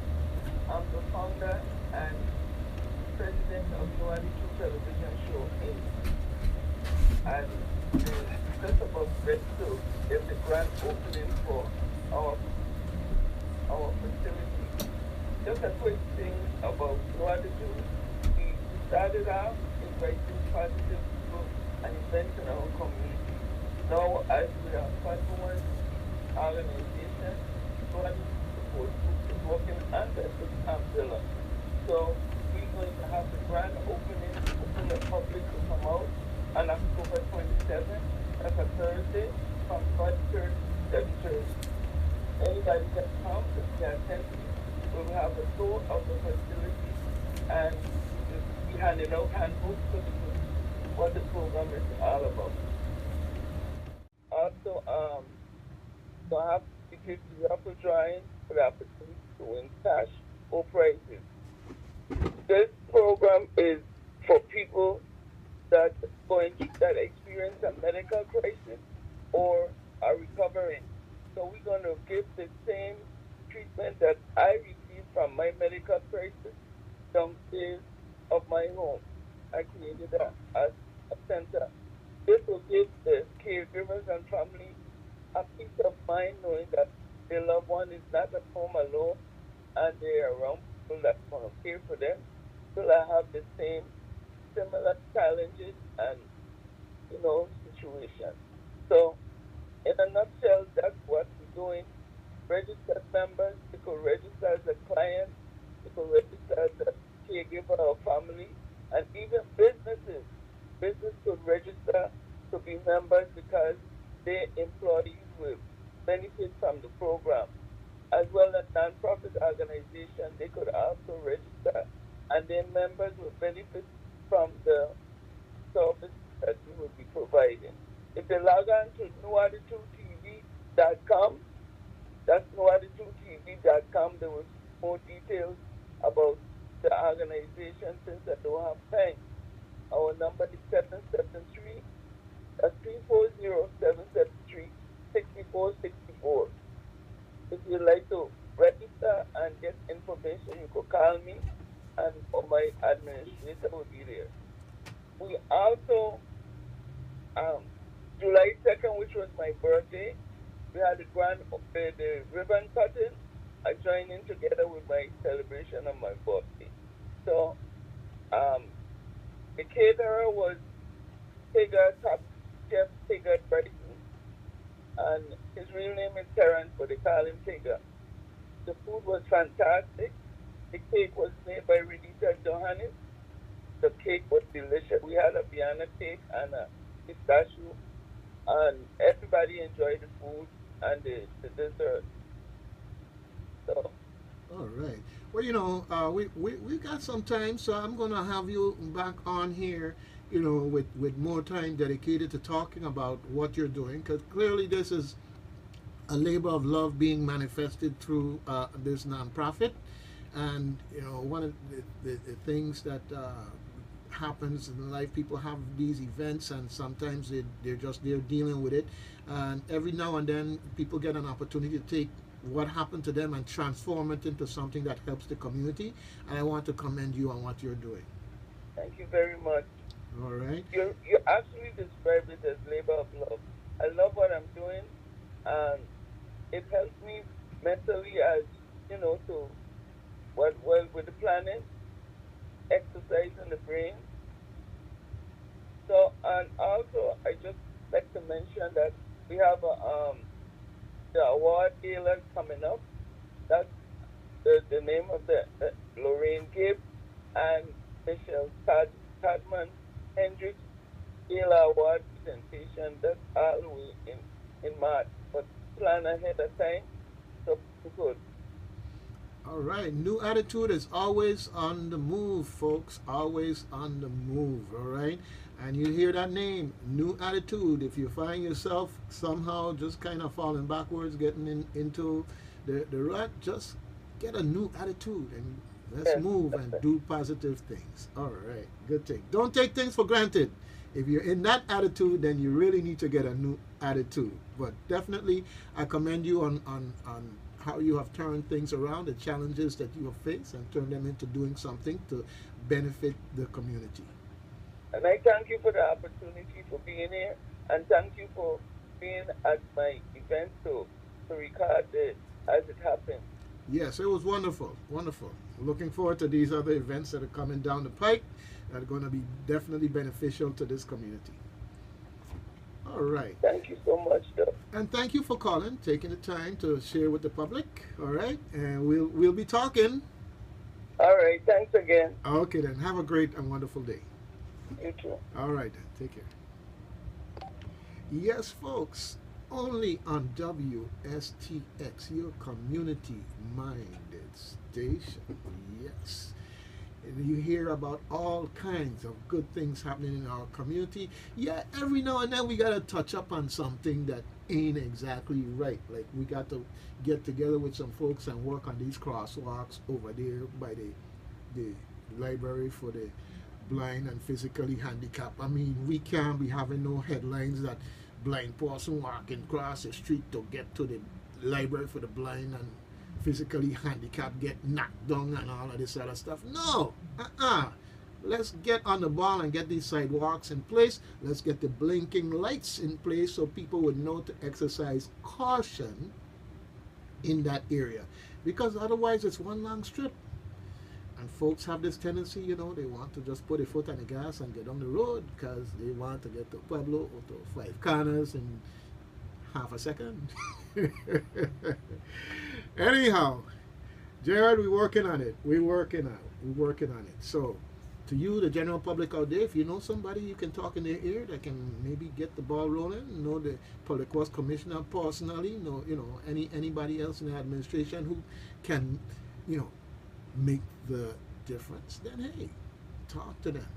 I'm the founder and president of Nuadi 2 Television Show Inc. And just about ready to get the grand opening for our facility. Just a quick thing about Nuadi 2. We started out inviting positive people and events in our community. Now, as we are part-one organization, Nuadi Support Group is working under this umbrella. So, we're going to have the grand opening, open the public to come out on October 27th. That's a Thursday, from 5:30 to 7:30. Anybody can come, if they attend. We will have a tour of the facility and we'll be handing out handbooks to people what the program is all about. Also, so I have to give you raffle drawing for the opportunity to win cash or prizes. This program is for people that experience a medical crisis or are recovering. So we're going to give the same treatment that I received from my medical crisis downstairs of my home. I created a center. This will give the caregivers and family a peace of mind knowing that their loved one is not at home alone and they are around people that's going to care for them. So I have the similar challenges and situations. So in a nutshell, that's what we're doing. Registered members, they could register as a client, they could register as a caregiver or family, and even businesses. Business could register to be members because their employees will benefit from the program. As well as non-profit organizations, they could also register, and their members will benefit from the service that we will be providing. If they log on to nuadi2tv.com, that's nuadi2tv.com, there will be more details about the organization since I don't have time. Our number is 773, that's 340-773-6464. If you'd like to register and get information, you could call me and or my administrator will be there. We also July 2nd, which was my birthday, we had the ribbon cutting. I joined in together with my celebration of my birthday. So the caterer was Top Chef Tigger Bryson, and his real name is Terrence, but they call him Tigger. The food was fantastic. The cake was made by Renita Johannes. The cake was delicious. We had a banana cake and a pistachio, and everybody enjoyed the food and the dessert. So, All right. Well, we got some time, so I'm going to have you back on here, with more time dedicated to talking about what you're doing, because clearly this is a labor of love being manifested through this nonprofit. And, one of the things that happens in life, people have these events and sometimes they're dealing with it, and every now and then people get an opportunity to take what happened to them and transform it into something that helps the community, and I want to commend you on what you're doing. Thank you very much. All right. You actually described it as labor of love. I love what I'm doing, and it helps me mentally as, to what well with the planning, exercising the brain. So, and also I just like to mention that we have the award gala coming up. That's the name of the Lorraine Gibb and Michelle Cadman Hendricks Gala Award presentation. That's all the way in March. But plan ahead of time so people could. All right, new attitude is always on the move, folks. Always on the move. All right, and you hear that name, new attitude. If you find yourself somehow just kind of falling backwards, getting into the rut, just get a new attitude and let's Yes, move and do positive things. All right, good thing. Don't take things for granted. If you're in that attitude, then you really need to get a new attitude. But definitely, I commend you on how you have turned things around, the challenges that you have faced, and turned them into doing something to benefit the community. and I thank you for the opportunity for being here, and thank you for being at my event to record it as it happened. Yes, it was wonderful, wonderful. Looking forward to these other events that are coming down the pike that are going to be definitely beneficial to this community. All right. Thank you so much, though. And thank you for calling, taking the time to share with the public. All right, and we'll be talking. All right, thanks again. Okay, then. Have a great and wonderful day. You too. All right, then. Take care. Yes, folks. Only on WSTX, your community-minded station. Yes. And you hear about all kinds of good things happening in our community. Yeah, every now and then we got to touch up on something that ain't exactly right. Like we got to get together with some folks and work on these crosswalks over there by the library for the blind and physically handicapped. I mean, we can't be having no headlines that blind person walking across the street to get to the library for the blind and physically handicapped get knocked down and all of this other stuff. No, let's get on the ball and get these sidewalks in place. Let's get the blinking lights in place so people would know to exercise caution in that area, because otherwise it's one long strip. And folks have this tendency, they want to just put a foot on the gas and get on the road because they want to get to Pueblo or to Five Corners in half a second. Anyhow, Jared, we're working on it. We're working on it. So, to you, the general public out there, if you know somebody you can talk in their ear that can maybe get the ball rolling, know the public works commissioner personally, anybody else in the administration who can, make the difference, then hey, talk to them.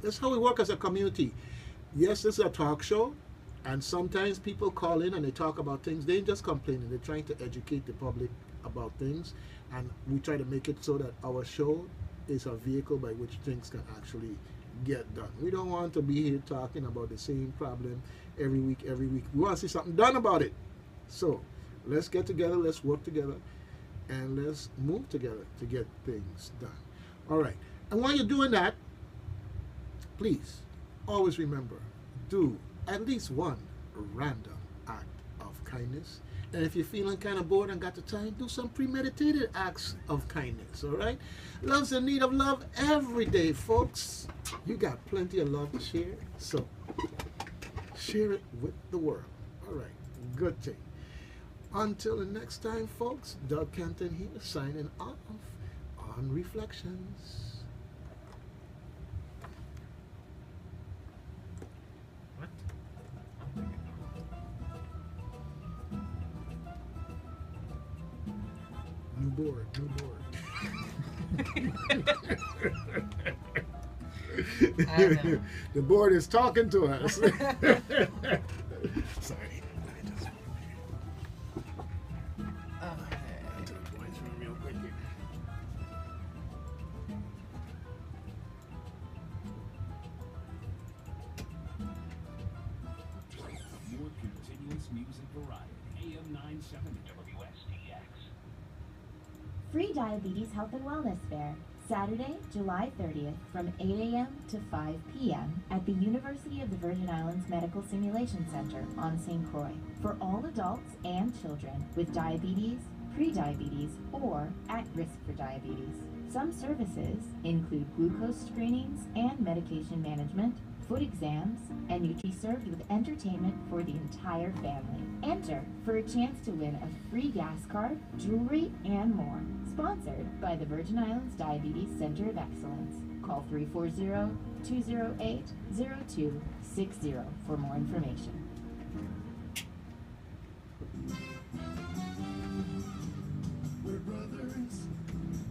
That's how we work as a community. Yes, this is a talk show, and sometimes people call in and they talk about things. They ain't just complaining. They're trying to educate the public about things, and we try to make it so that our show is a vehicle by which things can actually get done. We don't want to be here talking about the same problem every week. We want to see something done about it. So let's get together, let's work together, and let's move together to get things done. All right. And while you're doing that, please always remember, do at least one random act of kindness. And if you're feeling kind of bored and got the time, do some premeditated acts of kindness, all right? Love's in need of love every day, folks. You got plenty of love to share, so share it with the world. All right, good thing. Until the next time, folks, Doug Canton here, signing off on Reflections. New board. I know. The board is talking to us. Sorry. More continuous music variety. AM 970 WSTX. Free Diabetes Health and Wellness Fair, Saturday, July 30th from 8 a.m. to 5 p.m. at the University of the Virgin Islands Medical Simulation Center on St. Croix for all adults and children with diabetes, prediabetes, or at risk for diabetes. Some services include glucose screenings and medication management, foot exams, and you'll be served with entertainment for the entire family. Enter for a chance to win a free gas card, jewelry, and more. Sponsored by the Virgin Islands Diabetes Center of Excellence. Call 340-208-0260 for more information. We're brothers,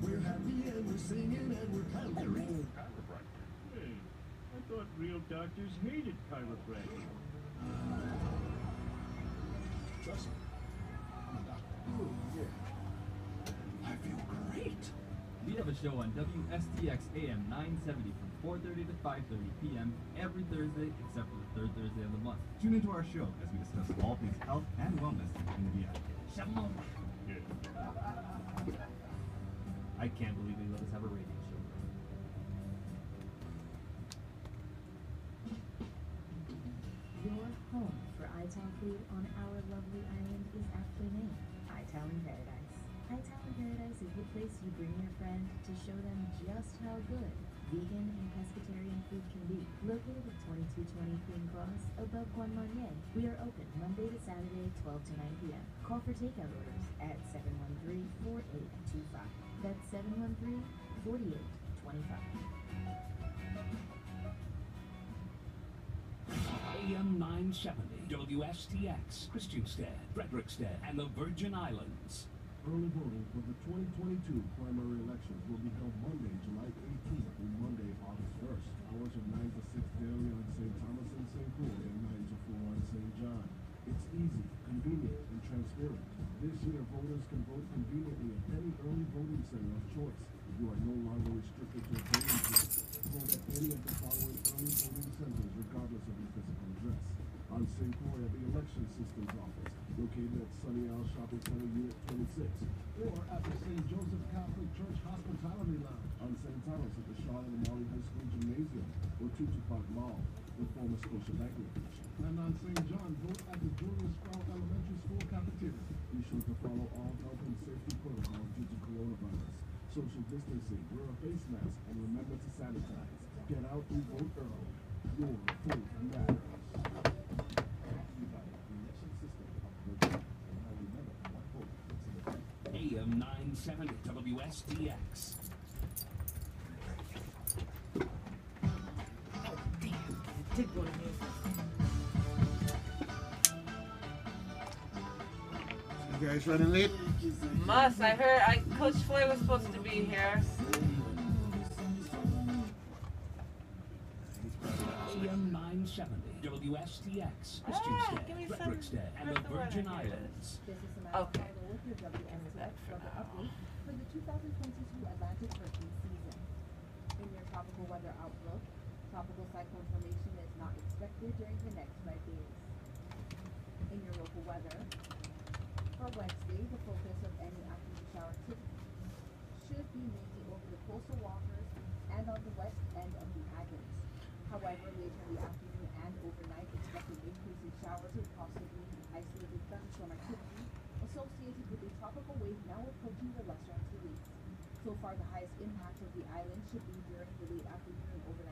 we're happy and we're singing and we're conquering. Hey, I thought real doctors hated chiropractic. Trust me, I'm a doctor. Oh, yeah. I feel great. We have a show on WSTX AM 970 from 4:30 to 5:30 p.m. every Thursday except for the third Thursday of the month. Tune into our show as we discuss all things health and wellness in the VI. Shalom. I can't believe they let us have a radio show. Your home for Italian food on our lovely island is aptly named Italian Paradise. Italian Paradise is the place you bring your friend to show them just how good vegan and pescatarian food can be. Located at 2220 Queen Cross, above Juan Marnier, we are open Monday to Saturday, 12 to 9 p.m. Call for takeout orders at 713-4825. That's 713-4825. AM 970, WSTX, Christiansted, Frederickstead, and the Virgin Islands. Early voting for the 2022 primary elections will be held Monday, July 18th through Monday, August 1st. Hours of 9 to 6 daily on St. Thomas and St. Paul and 9 to 4 on St. John. It's easy, convenient, and transparent. This year, voters can vote conveniently at any early voting center of choice. You are no longer restricted to a voting place. Vote at any of the following early voting centers, regardless of your physical address. On St. Croix at the Election Systems Office, located at Sunny Isle Shopping Center, Unit 26. Or at the St. Joseph Catholic Church Hospitality Lounge. On St. Thomas at the Charlotte Amari High School Gymnasium, or Tutu Park Mall, the former Scotiabank location. And on St. John, vote at the Julius Sprout Elementary School cafeteria. Be sure to follow all health and safety protocols due to coronavirus. Social distancing, wear a face mask, and remember to sanitize. Get out and vote early. Your vote matters. AM 970, WSTX. Did go to music. You guys running late? Must. I heard Coach Floyd was supposed to be here. AM 970, WSTX, Christiansted, Frederickstead, and the Virgin Islands. Okay. With your WSTX weather update for the 2022 Atlantic hurricane season. In your tropical weather outlook, tropical cyclone formation is not expected during the next 5 days. In your local weather, for Wednesday, the focus of any afternoon shower activity should be mainly over the coastal waters and on the west end of the islands. However, later in the afternoon and overnight, expect an increase in showers with possibly isolated thunderstorm activity associated with a tropical wave now approaching the Western Antilles. So far, the highest impact of the island should be during the late afternoon